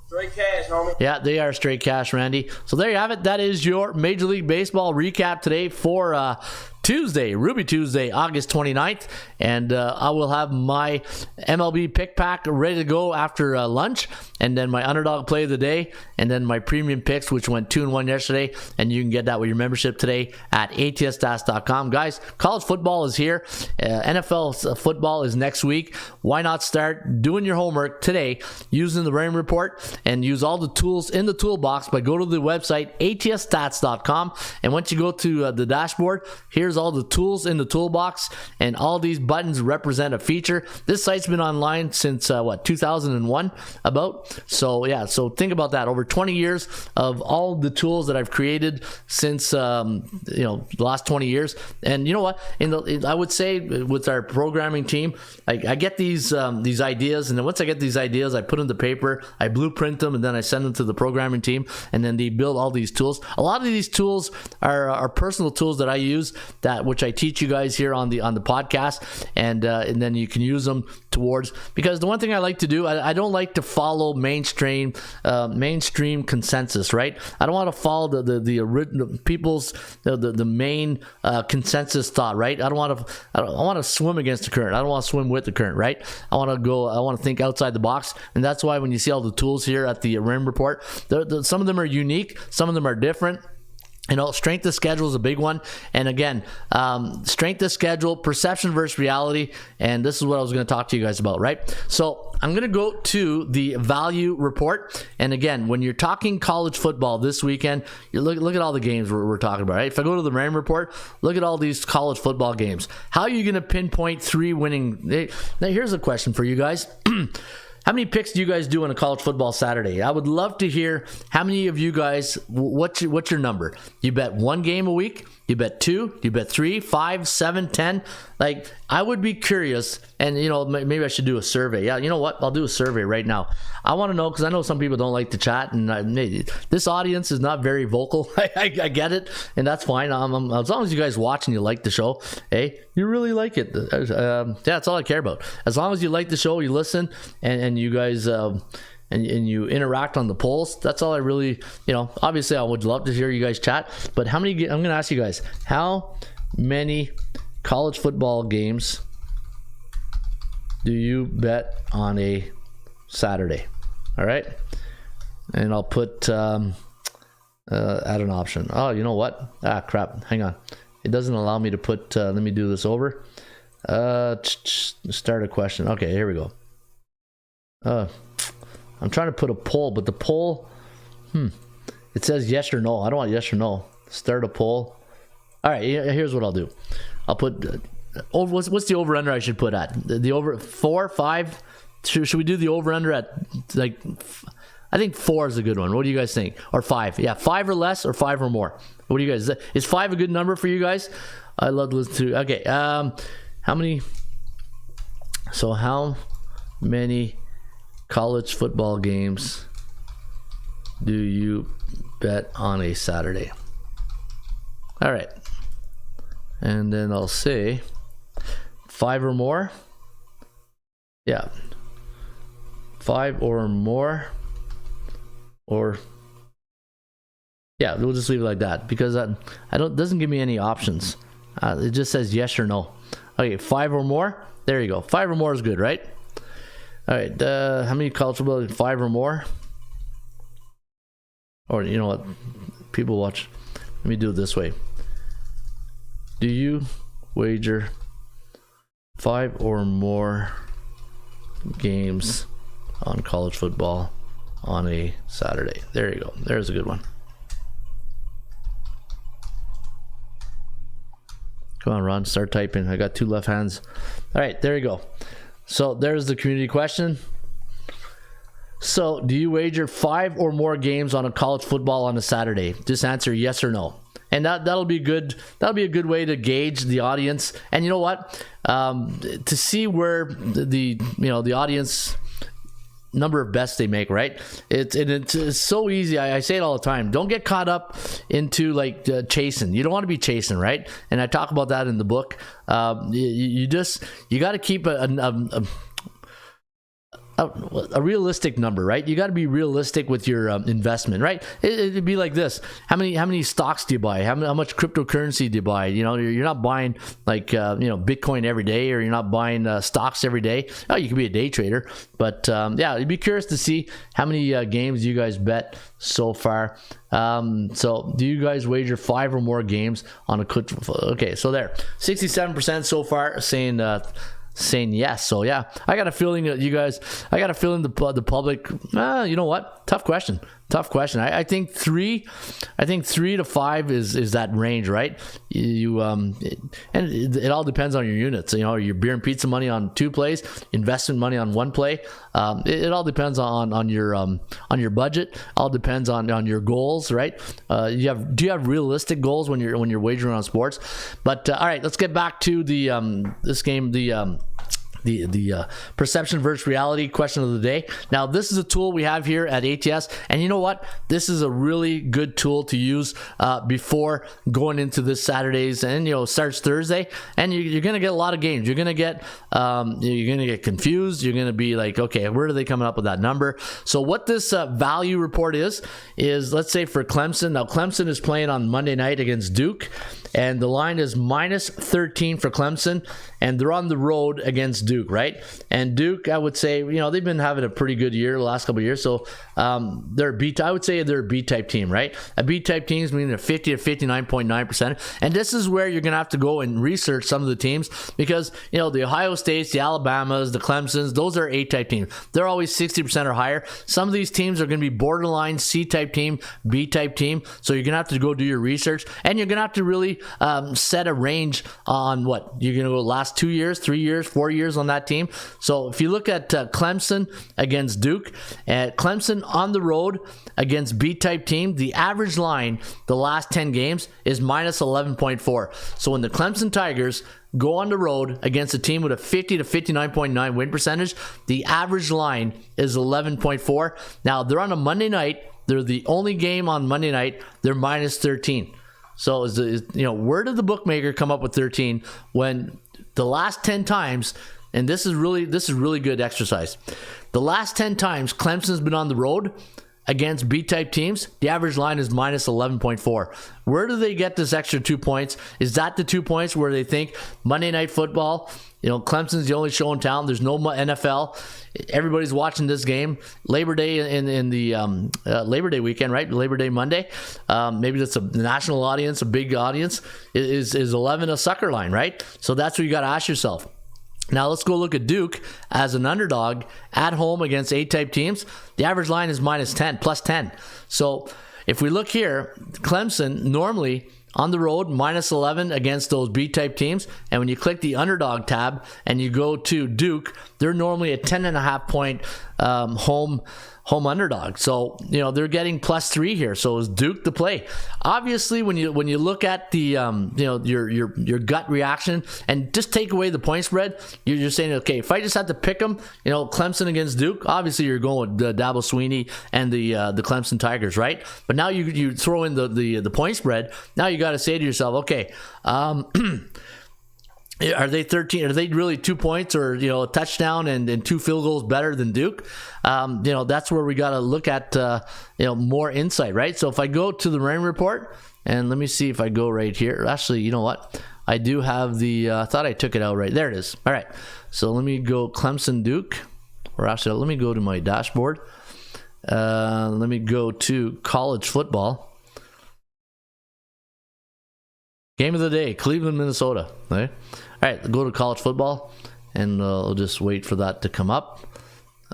Straight cash, homie. Yeah, they are straight cash, Randy. So there you have it. That is your Major League Baseball recap today for Tuesday, Ruby Tuesday, August 29th. And I will have my MLB pick pack ready to go after lunch. And then my underdog play of the day. And then my premium picks, which went 2-1 yesterday. And you can get that with your membership today at atsstats.com. Guys, college football is here. NFL football is next week. Why not start doing your homework today using the Rain Report and use all the tools in the toolbox by go to the website atsstats.com. And once you go to the dashboard, here's all the tools in the toolbox, and all these buttons represent a feature. This site's been online since 2001 about. So yeah, so think about that. Over 20 years of all the tools that I've created since the last 20 years. And you know what? I would say with our programming team, I get these ideas, and then once I get these ideas, I put them to paper, I blueprint them, and then I send them to the programming team, and then they build all these tools. A lot of these tools are personal tools that I use that which I teach you guys here on the podcast, and then you can use them towards, because the one thing I like to do, I don't like to follow mainstream consensus, right? I don't want to follow the original people's the main consensus thought, right? I want to swim against the current. I don't want to swim with the current, right? I want to think outside the box, and that's why when you see all the tools here at the RIM report, some of them are unique, some of them are different. You know, strength of schedule is a big one. And again, strength of schedule, perception versus reality. And this is what I was going to talk to you guys about, right? So I'm going to go to the value report. And again, when you're talking college football this weekend, you look at all the games we're talking about, right? If I go to the RAM report, look at all these college football games. How are you going to pinpoint 3 winning? Now, here's a question for you guys. How many picks do you guys do on a college football Saturday? I would love to hear how many of you guys, what's your number? You bet 1 game a week? You bet 2? You bet 3, 5, 7, 10? Like, I would be curious, and you know, maybe I should do a survey. Yeah, you know what? I'll do a survey right now. I want to know, because I know some people don't like to chat, and this audience is not very vocal. I get it, and that's fine. As long as you guys watch and you like the show, hey, you really like it. Yeah, that's all I care about. As long as you like the show, you listen, and you guys and you interact on the polls. That's all I really, obviously I would love to hear you guys chat, but I'm going to ask you guys, how many college football games do you bet on a Saturday? All right. And I'll put, add an option. Oh, you know what? Crap. Hang on. It doesn't allow me to put, let me do this over. Start a question. Okay, here we go. I'm trying to put a poll, but the poll, it says yes or no. I don't want yes or no. Start a poll. All right, here's what I'll do. I'll put what's the over under I should put at? The over 4, 5. Should we do the over under at like? I think 4 is a good one. What do you guys think? Or 5? Yeah, 5 or less, or 5 or more. What do you guys? Is 5 a good number for you guys? I love to listen to. Okay, how many? So how many college football games do you bet on a Saturday? All right, and then I'll say 5 or more. Yeah, 5 or more, or yeah, we'll just leave it like that, because doesn't give me any options. It just says yes or no. Okay, 5 or more. There you go. 5 or more is good, right? All right. How many college football? 5 or more. Or you know what? People watch. Let me do it this way. Do you wager 5 or more games on college football on a Saturday? There you go. There's a good one. Come on, Ron, start typing. I got 2 left hands. All right, there you go. So there's the community question. So do you wager 5 or more games on a college football on a Saturday? Just answer yes or no. And that'll be good. That'll be a good way to gauge the audience. And you know what? To see where the audience number of bets they make, right? It's so easy. I say it all the time. Don't get caught up into chasing. You don't want to be chasing, right? And I talk about that in the book. You got to keep a realistic number, right? You got to be realistic with your investment, right? It'd be like this: how many stocks do you buy? How much cryptocurrency do you buy? You're not buying Bitcoin every day, or you're not buying stocks every day. Oh, you can be a day trader, but yeah, you'd be curious to see how many games you guys bet so far. So do you guys wager 5 or more games on a okay? So there, 67% so far saying yes. So yeah, I got a feeling that the public, you know what? Tough question. I think 3 to 5 is that range, right? And it all depends on your units. Your beer and pizza money on 2 plays, investment money on 1 play. It all depends on your budget. All depends on your goals, right? Do you have realistic goals when you're wagering on sports? But all right, let's get back to this game, the the perception versus reality question of the day. Now, this is a tool we have here at ATS, and you know what? This is a really good tool to use before going into this Saturdays, and starts Thursday, and you're gonna get a lot of games. You're gonna get confused. You're gonna be like, okay, where are they coming up with that number? So what this value report is let's say for Clemson. Now, Clemson is playing on Monday night against Duke, and the line is minus 13 for Clemson, and they're on the road against Duke, right? And Duke, I would say, they've been having a pretty good year the last couple of years, so I would say they're a B-type team, right? A B-type team means they're 50 to 59.9%, and this is where you're going to have to go and research some of the teams, because, the Ohio States, the Alabamas, the Clemsons, those are A-type teams. They're always 60% or higher. Some of these teams are going to be borderline C-type team, B-type team, so you're going to have to go do your research, and you're going to have to really set a range on what you're going to go last 2 years, 3 years, 4 years on that team. So if you look at Clemson against Duke, Clemson on the road against B-type team, the average line the last 10 games is minus 11.4. So when the Clemson Tigers go on the road against a team with a 50 to 59.9 win percentage, the average line is 11.4. Now, they're on a Monday night. They're the only game on Monday night. They're minus 13. So where did the bookmaker come up with 13 when the last 10 times, and this is really good exercise, the last 10 times Clemson's been on the road against B-type teams, the average line is minus 11.4. Where do they get this extra 2 points? Is that the 2 points where they think Monday Night Football, Clemson's the only show in town, there's no NFL, everybody's watching this game, Labor Day in the Labor Day weekend, right? Labor Day Monday, maybe that's a national audience, a big audience, is 11 a sucker line, right? So that's what you got to ask yourself. Now let's go look at Duke as an underdog at home against A-type teams. The average line is minus 10, plus 10. So if we look here, Clemson normally on the road, minus 11 against those B-type teams. And when you click the underdog tab and you go to Duke, they're normally a 10.5 point home underdog. So, they're getting plus 3 here. So is Duke the play? Obviously, when you look at the, your gut reaction and just take away the point spread, you're saying, okay, if I just have to pick them, Clemson against Duke, obviously you're going with Dabo Swinney and the Clemson Tigers, right? But now you throw in the point spread. Now you got to say to yourself, okay, are they 13? Are they really 2 points or a touchdown and 2 field goals better than Duke? That's where we got to look at more insight, right? So if I go to the rain report, and let me see if I go right here. Actually, you know what? I do have the. I thought I took it out right there. It is. All right. So let me go Clemson Duke, or actually let me go to my dashboard. Let me go to college football. Game of the day, Cleveland, Minnesota. Okay. All right, go to college football, and I'll just wait for that to come up.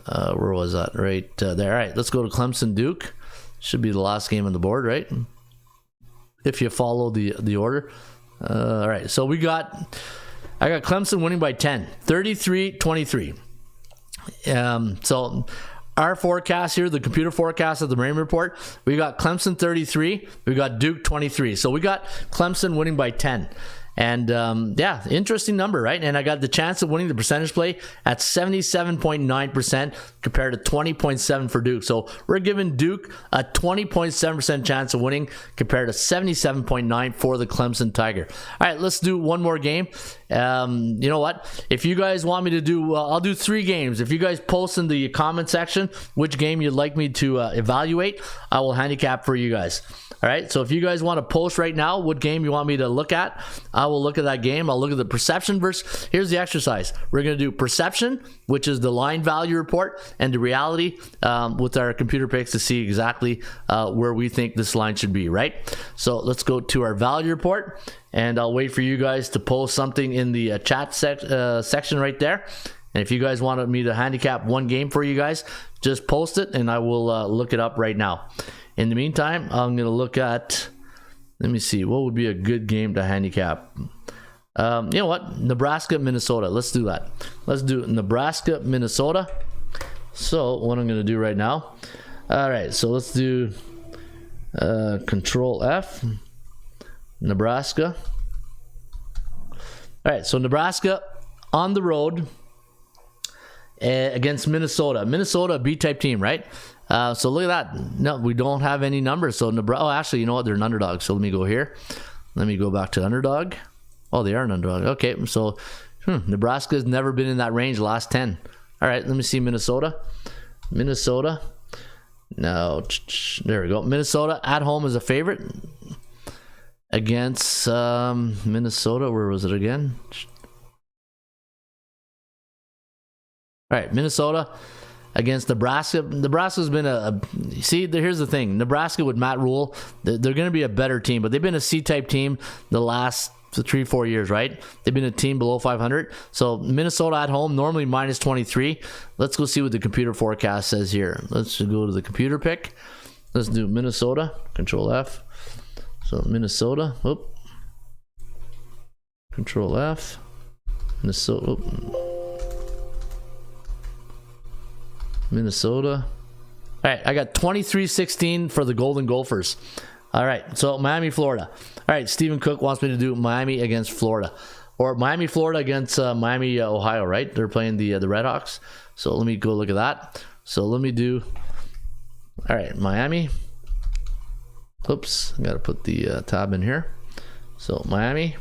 Where was that? Right there. All right, let's go to Clemson Duke. Should be the last game on the board, right? If you follow the order. All right, so I got Clemson winning by 10, 33-23. So our forecast here, the computer forecast of the rain report, we got Clemson 33, we got Duke 23. So we got Clemson winning by 10. And interesting number, right? And I got the chance of winning the percentage play at 77.9% compared to 20.7% for Duke. So we're giving Duke a 20.7% chance of winning compared to 77.9% for the Clemson Tiger. All right, let's do one more game. You know what? If you guys want me to do, I'll do 3 games. If you guys post in the comment section which game you'd like me to evaluate, I will handicap for you guys. All right, so if you guys want to post right now what game you want me to look at, I will look at that game. I'll look at the perception versus, here's the exercise. We're going to do perception, which is the line value report, and the reality with our computer picks to see exactly where we think this line should be, right? So let's go to our value report, and I'll wait for you guys to post something in the chat section right there. And if you guys wanted me to handicap one game for you guys, just post it, and I will look it up right now. In the meantime, I'm going to look at, let me see, what would be a good game to handicap? You know what? Nebraska, Minnesota. Let's do that. Let's do Nebraska, Minnesota. So what I'm going to do right now. All right, so let's do Control F. Nebraska. All right, so Nebraska on the road against Minnesota. Minnesota, a B-type team, right? So look at that. No, we don't have any numbers. So Nebraska. Oh, actually, you know what? They're an underdog. So let me go here. Let me go back to underdog. Oh, they are an underdog. Okay, so Nebraska has never been in that range the last 10. All right, let me see Minnesota. Minnesota. No, there we go. Minnesota at home is a favorite against Minnesota. Where was it again? All right, Minnesota against Nebraska. Nebraska's been here's the thing. Nebraska with Matt Rule, they're going to be a better team, but they've been a C-type team the last 3-4 years, right? They've been a team below 500. So Minnesota at home, normally minus 23. Let's go see what the computer forecast says here. Let's go to the computer pick. Let's do Minnesota. Control F. So Minnesota. Oop. Control F. Minnesota. Oop. Minnesota. All right, I got 23-16 for the Golden Gophers. All right, so Miami, Florida. All right, Stephen Cook wants me to do Miami against Florida, or Miami, Florida against Miami, Ohio. Right? They're playing the Redhawks. So let me go look at that. So let me do. All right, Miami. Oops, I got to put the tab in here. So Miami.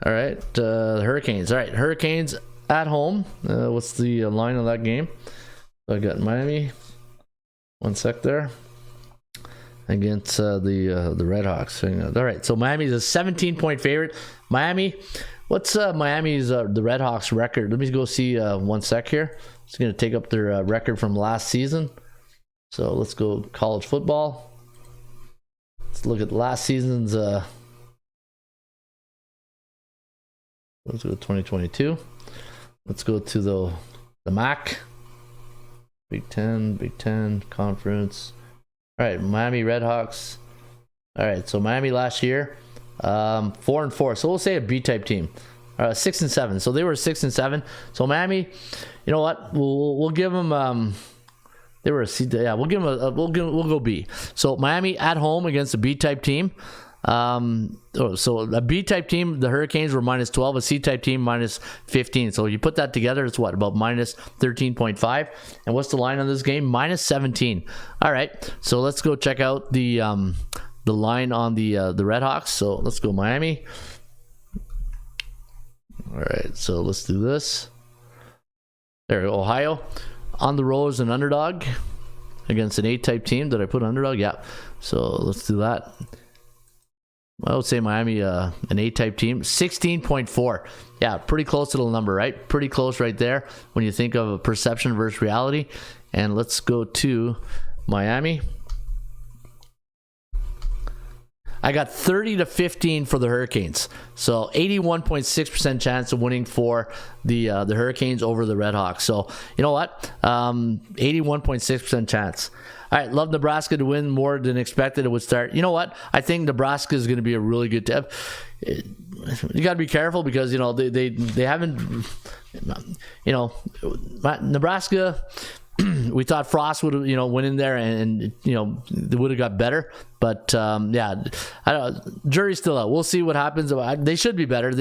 All right, the Hurricanes. All right, Hurricanes at home. What's the line of that game? So I got Miami. One sec there. Against the Redhawks. All right, so Miami's a 17-point favorite. Miami, what's Miami's the Redhawks record? Let me go see one sec here. Just gonna take up their record from last season. So let's go college football. Let's look at last season's. Let's go to 2022. Let's go to the MAC. Big Ten Conference. All right, Miami Redhawks. All right, so Miami last year, 4-4. So we'll say a B-type team, 6-7. So they were 6-7. So Miami, you know what? We'll give them. They were a C. Yeah, we'll give them we'll go B. So Miami at home against a B-type team. So a B-type team, the Hurricanes were minus 12, a C-type team minus 15. So you put that together, it's what, about minus 13.5. And what's the line on this game? Minus 17. All right, so let's go check out the line on the Redhawks. So let's go Miami. All right, so let's do this. There we go. Ohio on the road as an underdog against an A-type team. Did I put underdog? Yeah. So let's do that. I would say Miami, an A-type team, 16.4. Yeah, pretty close to the number, right? Pretty close right there when you think of a perception versus reality. And let's go to Miami. I got 30-15 for the Hurricanes. So 81.6% chance of winning for the Hurricanes over the Redhawks. So you know what? 81.6% chance. All right, love Nebraska to win more than expected. It would start. You know what? I think Nebraska is going to be a really good team. You got to be careful because they haven't. Nebraska. We thought Frost would went in there and they would have got better, but jury's still out. We'll see what happens. They should be better.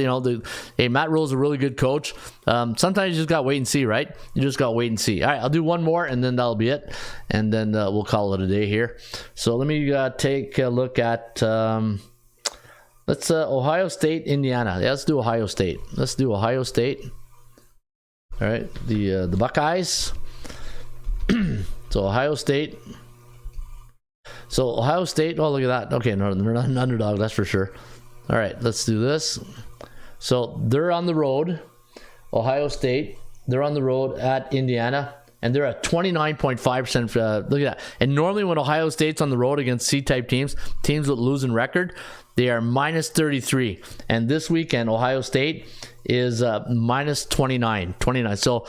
Matt Rule's a really good coach. Sometimes you just got to wait and see, right? You just got to wait and see. All right, I'll do one more and then that'll be it, and then we'll call it a day here. So let me take a look at let's Ohio State, Indiana. Yeah, let's do Ohio State. All right, the Buckeyes. So Ohio State. Oh, look at that. Okay, no, they're not an underdog, that's for sure. All right, let's do this. So they're on the road. Ohio State. They're on the road at Indiana, and they're at 29.5%. Look at that. And normally when Ohio State's on the road against C-type teams with losing record, they are minus 33. And this weekend, Ohio State is minus 29. So,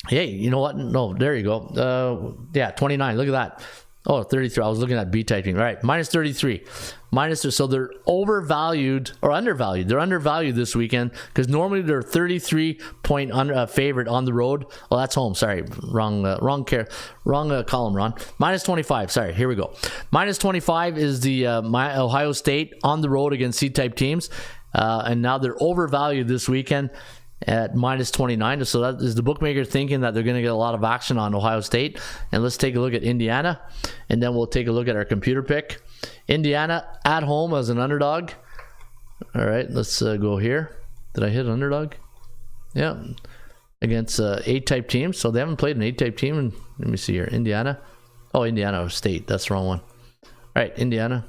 hey, you know what? No, there you go. 29. Look at that. Oh, 33. I was looking at B-type team. All right, minus 33. So they're overvalued or undervalued. They're undervalued this weekend because normally they're 33-point favorite on the road. Well, that's home. Sorry, wrong column, Ron. Minus 25. Sorry, here we go. Minus 25 is the Ohio State on the road against C-type teams, and now they're overvalued this weekend. at minus 29. So that is the bookmaker thinking that they're going to get a lot of action on Ohio State. And let's take a look at Indiana, and then we'll take a look at our computer pick. Indiana at home as an underdog. All right, let's go here. Did I hit underdog? Yeah, against A-type teams. So they haven't played an A-type team. And let me see here. Indiana. Oh, Indiana State. That's the wrong one. All right, Indiana.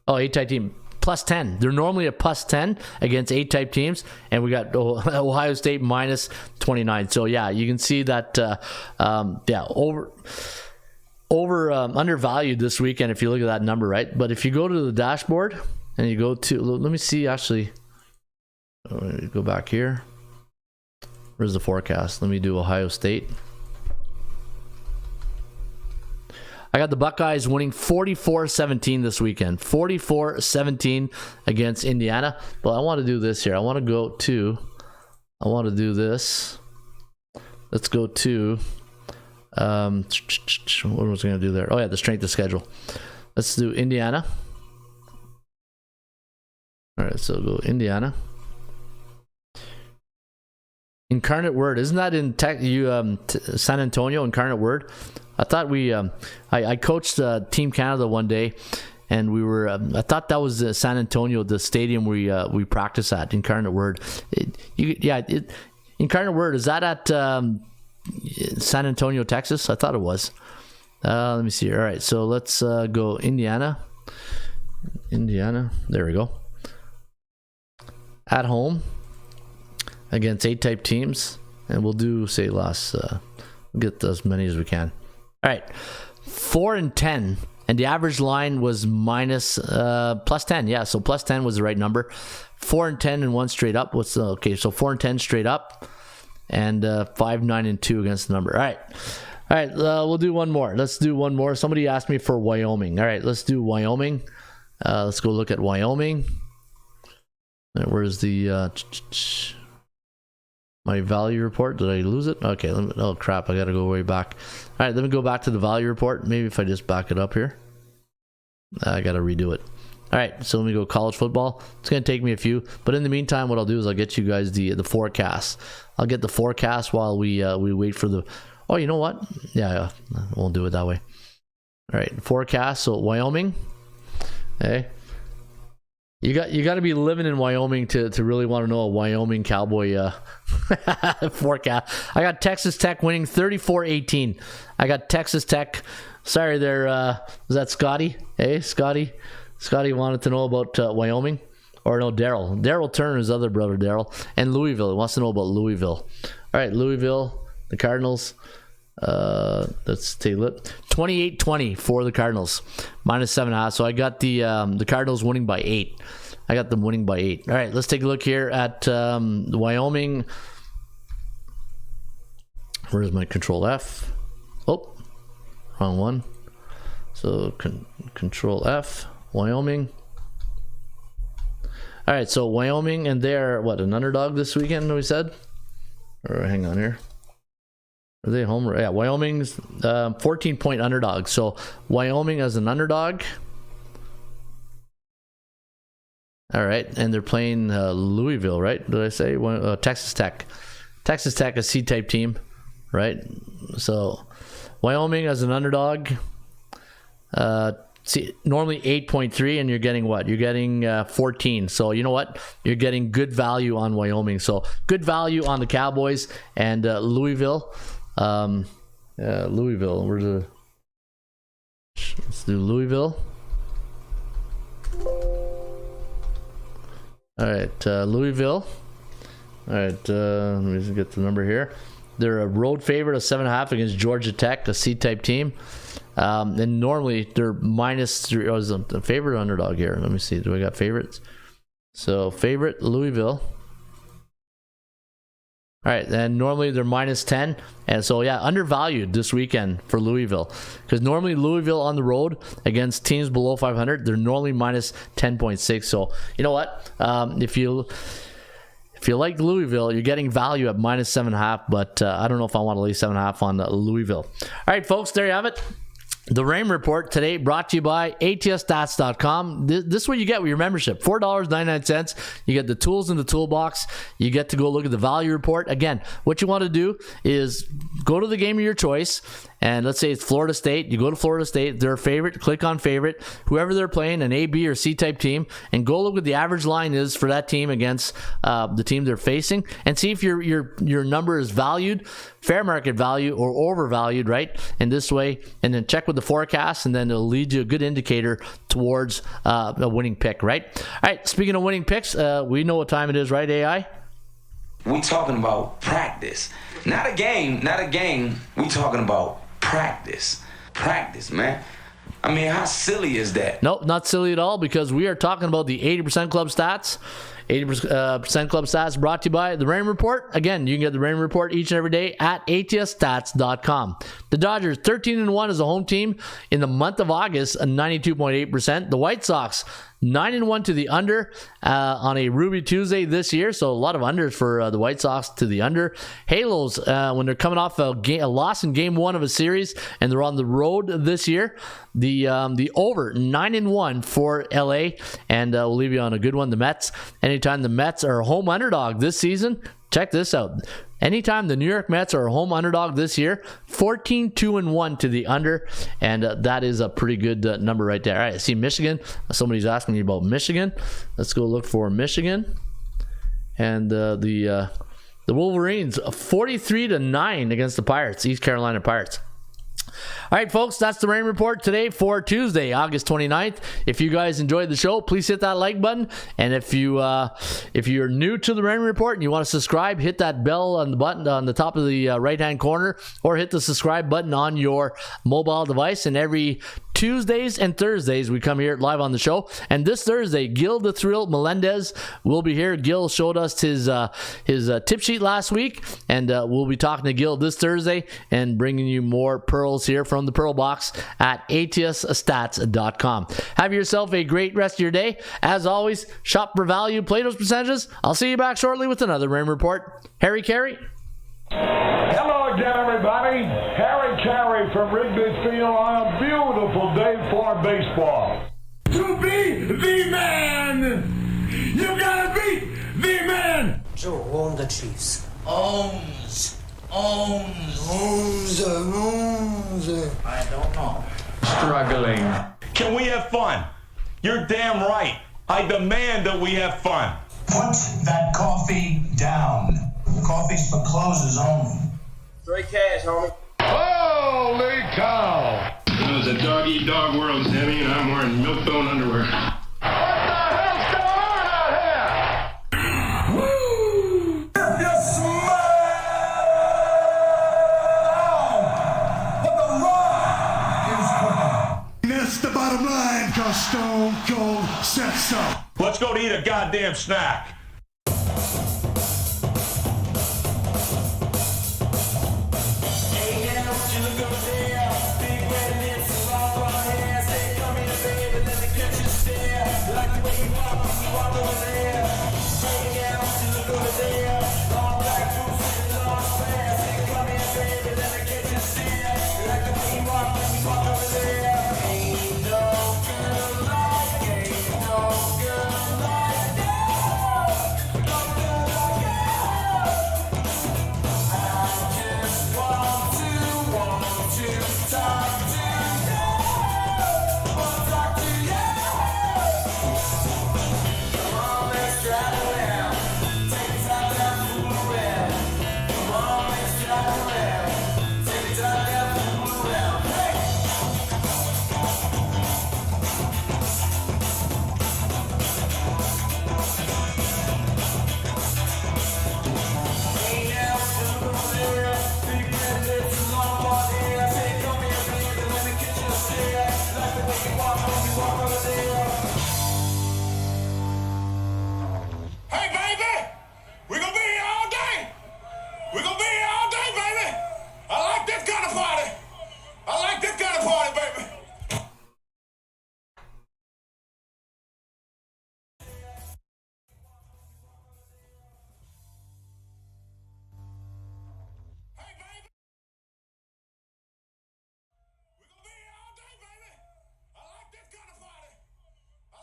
Oh, A-type team. Plus 10. They're normally a plus 10 against A-type teams. And we got Ohio State minus 29. So, yeah, you can see that, undervalued this weekend if you look at that number, right? But if you go to the dashboard and you go to, let me see, actually, go back here. Where's the forecast? Let me do Ohio State. I got the Buckeyes winning 44-17 this weekend. 44-17 against Indiana. But I want to do this here. I want to do this. Let's go to, what was I going to do there? Oh, yeah, the strength of schedule. Let's do Indiana. All right, so go Indiana. Incarnate Word, isn't that in San Antonio? Incarnate Word. I thought I coached Team Canada one day, and we were. I thought that was San Antonio, the stadium we practice at. Incarnate Word. Incarnate Word, is that at San Antonio, Texas? I thought it was. Let me see. All right, so let's go Indiana. Indiana. There we go. At home against A-type teams, and we'll do say last. Get as many as we can. All right, 4-10, and the average line was minus plus 10. Yeah, so plus 10 was the right number. 4-10 and one straight up. What's okay? So 4-10 straight up, and 5-9-2 against the number. All right. We'll do one more. Let's do one more. Somebody asked me for Wyoming. All right, let's do Wyoming. Let's go look at Wyoming. Where's the my value report? Did I lose it? Okay. Oh crap! I got to go way back. All right, let me go back to the value report. Maybe if I just back it up here. I got to redo it. All right, so let me go college football. It's going to take me a few, but in the meantime, what I'll do is I'll get you guys the forecast. I'll get the forecast while we wait for the. Oh, you know what? Yeah, I won't do it that way. All right, forecast. So Wyoming. Hey. You got to be living in Wyoming to really want to know a Wyoming Cowboy forecast. I got Texas Tech winning 34-18. I got Texas Tech. Sorry there, was that Scotty? Hey, Scotty. Scotty wanted to know about Wyoming. Or no, Daryl. Daryl Turner, his other brother, Daryl. And Louisville. He wants to know about Louisville. All right, Louisville, the Cardinals. Let's take a look. 28-20 for the Cardinals, minus 7.5. So I got the Cardinals winning by 8. I got them winning by 8. All right, let's take a look here at Wyoming. Where's my Control F? Oh, wrong one. So Control F, Wyoming. All right, so Wyoming, and they're what, an underdog this weekend? We said. Or hang on here. Are they home? Yeah, Wyoming's 14-point underdog. So Wyoming as an underdog. All right, and they're playing Louisville, right? Did I say Texas Tech? Texas Tech, a C-type team, right? So Wyoming as an underdog. See, normally 8.3, and you're getting what? You're getting 14. So you know what? You're getting good value on Wyoming. So good value on the Cowboys and Louisville. Louisville. Let's do Louisville. All right, Louisville. All right, let me just get the number here. They're a road favorite of 7.5 against Georgia Tech, a C-type team. And normally they're minus 3. Oh, is a favorite underdog here. Let me see. Do I got favorites? So favorite Louisville. All right, and normally they're minus 10. And so, yeah, undervalued this weekend for Louisville. Because normally Louisville on the road against teams below 500, they're normally minus 10.6. So, you know what? If you like Louisville, you're getting value at minus 7.5. But I don't know if I want to lay 7.5 on Louisville. All right, folks, there you have it. The Rain Report today brought to you by ATSstats.com. This is what you get with your membership. $4.99. You get the tools in the toolbox. You get to go look at the value report. Again, what you want to do is go to the game of your choice. And let's say it's Florida State. You go to Florida State, their favorite, click on favorite, whoever they're playing, an A, B, or C type team, and go look what the average line is for that team against the team they're facing, and see if your number is valued, fair market value, or overvalued, right? In this way, and then check with the forecast, and then it'll lead you a good indicator towards a winning pick, right? All right, speaking of winning picks, we know what time it is, right, AI? We talking about practice. Not a game. We talking about practice, man. I mean, how silly is that? Nope, not silly at all, because we are talking about the 80% Club Stats. 80% Club Stats brought to you by the Rain Report. Again, you can get the Rain Report each and every day at ATSstats.com. The Dodgers 13-1 as a home team in the month of August, 92.8%. The White Sox 9-1 to the under on a Ruby Tuesday this year, so a lot of unders for the White Sox to the under. Halos, when they're coming off a loss in game one of a series and they're on the road this year, the over 9-1 for LA, and we'll leave you on a good one. The Mets, anytime the Mets are a home underdog this season, check this out. Anytime the New York Mets are a home underdog this year, 14-2-1 to the under, and that is a pretty good number right there. All right, I see Michigan. Somebody's asking me about Michigan. Let's go look for Michigan, and the Wolverines 43-9 against the Pirates, East Carolina Pirates. All right, folks, that's the Rain Report today for Tuesday, August 29th. If you guys enjoyed the show, please hit that like button. And if you're new to the Rain Report and you want to subscribe, hit that bell on the button on the top of the right-hand corner, or hit the subscribe button on your mobile device. And every Tuesdays and Thursdays, we come here live on the show. And this Thursday, Gil the Thrill Melendez will be here. Gil showed us his tip sheet last week, and we'll be talking to Gil this Thursday and bringing you more pearls here from the Pearl Box at ATSstats.com. Have yourself a great rest of your day. As always, shop for value, play those percentages. I'll see you back shortly with another Rain Report. Harry Carey. Hello again, everybody. Harry Carey from Wrigley Field on a beautiful day for baseball. To be the man, you gotta be the man. Joe, own the Chiefs. Owns. I don't know. Struggling. Can we have fun? You're damn right. I demand that we have fun. Put that coffee down. Coffee's for closers only. Straight cash, homie. Holy cow! It's a dog-eat-dog world, Sammy, and I'm wearing milk-bone underwear. What the hell's going on out here? Woo! If you smile, what the rock is cooking. That's the bottom line, 'cause Stone Cold said so. Let's go to eat a goddamn snack.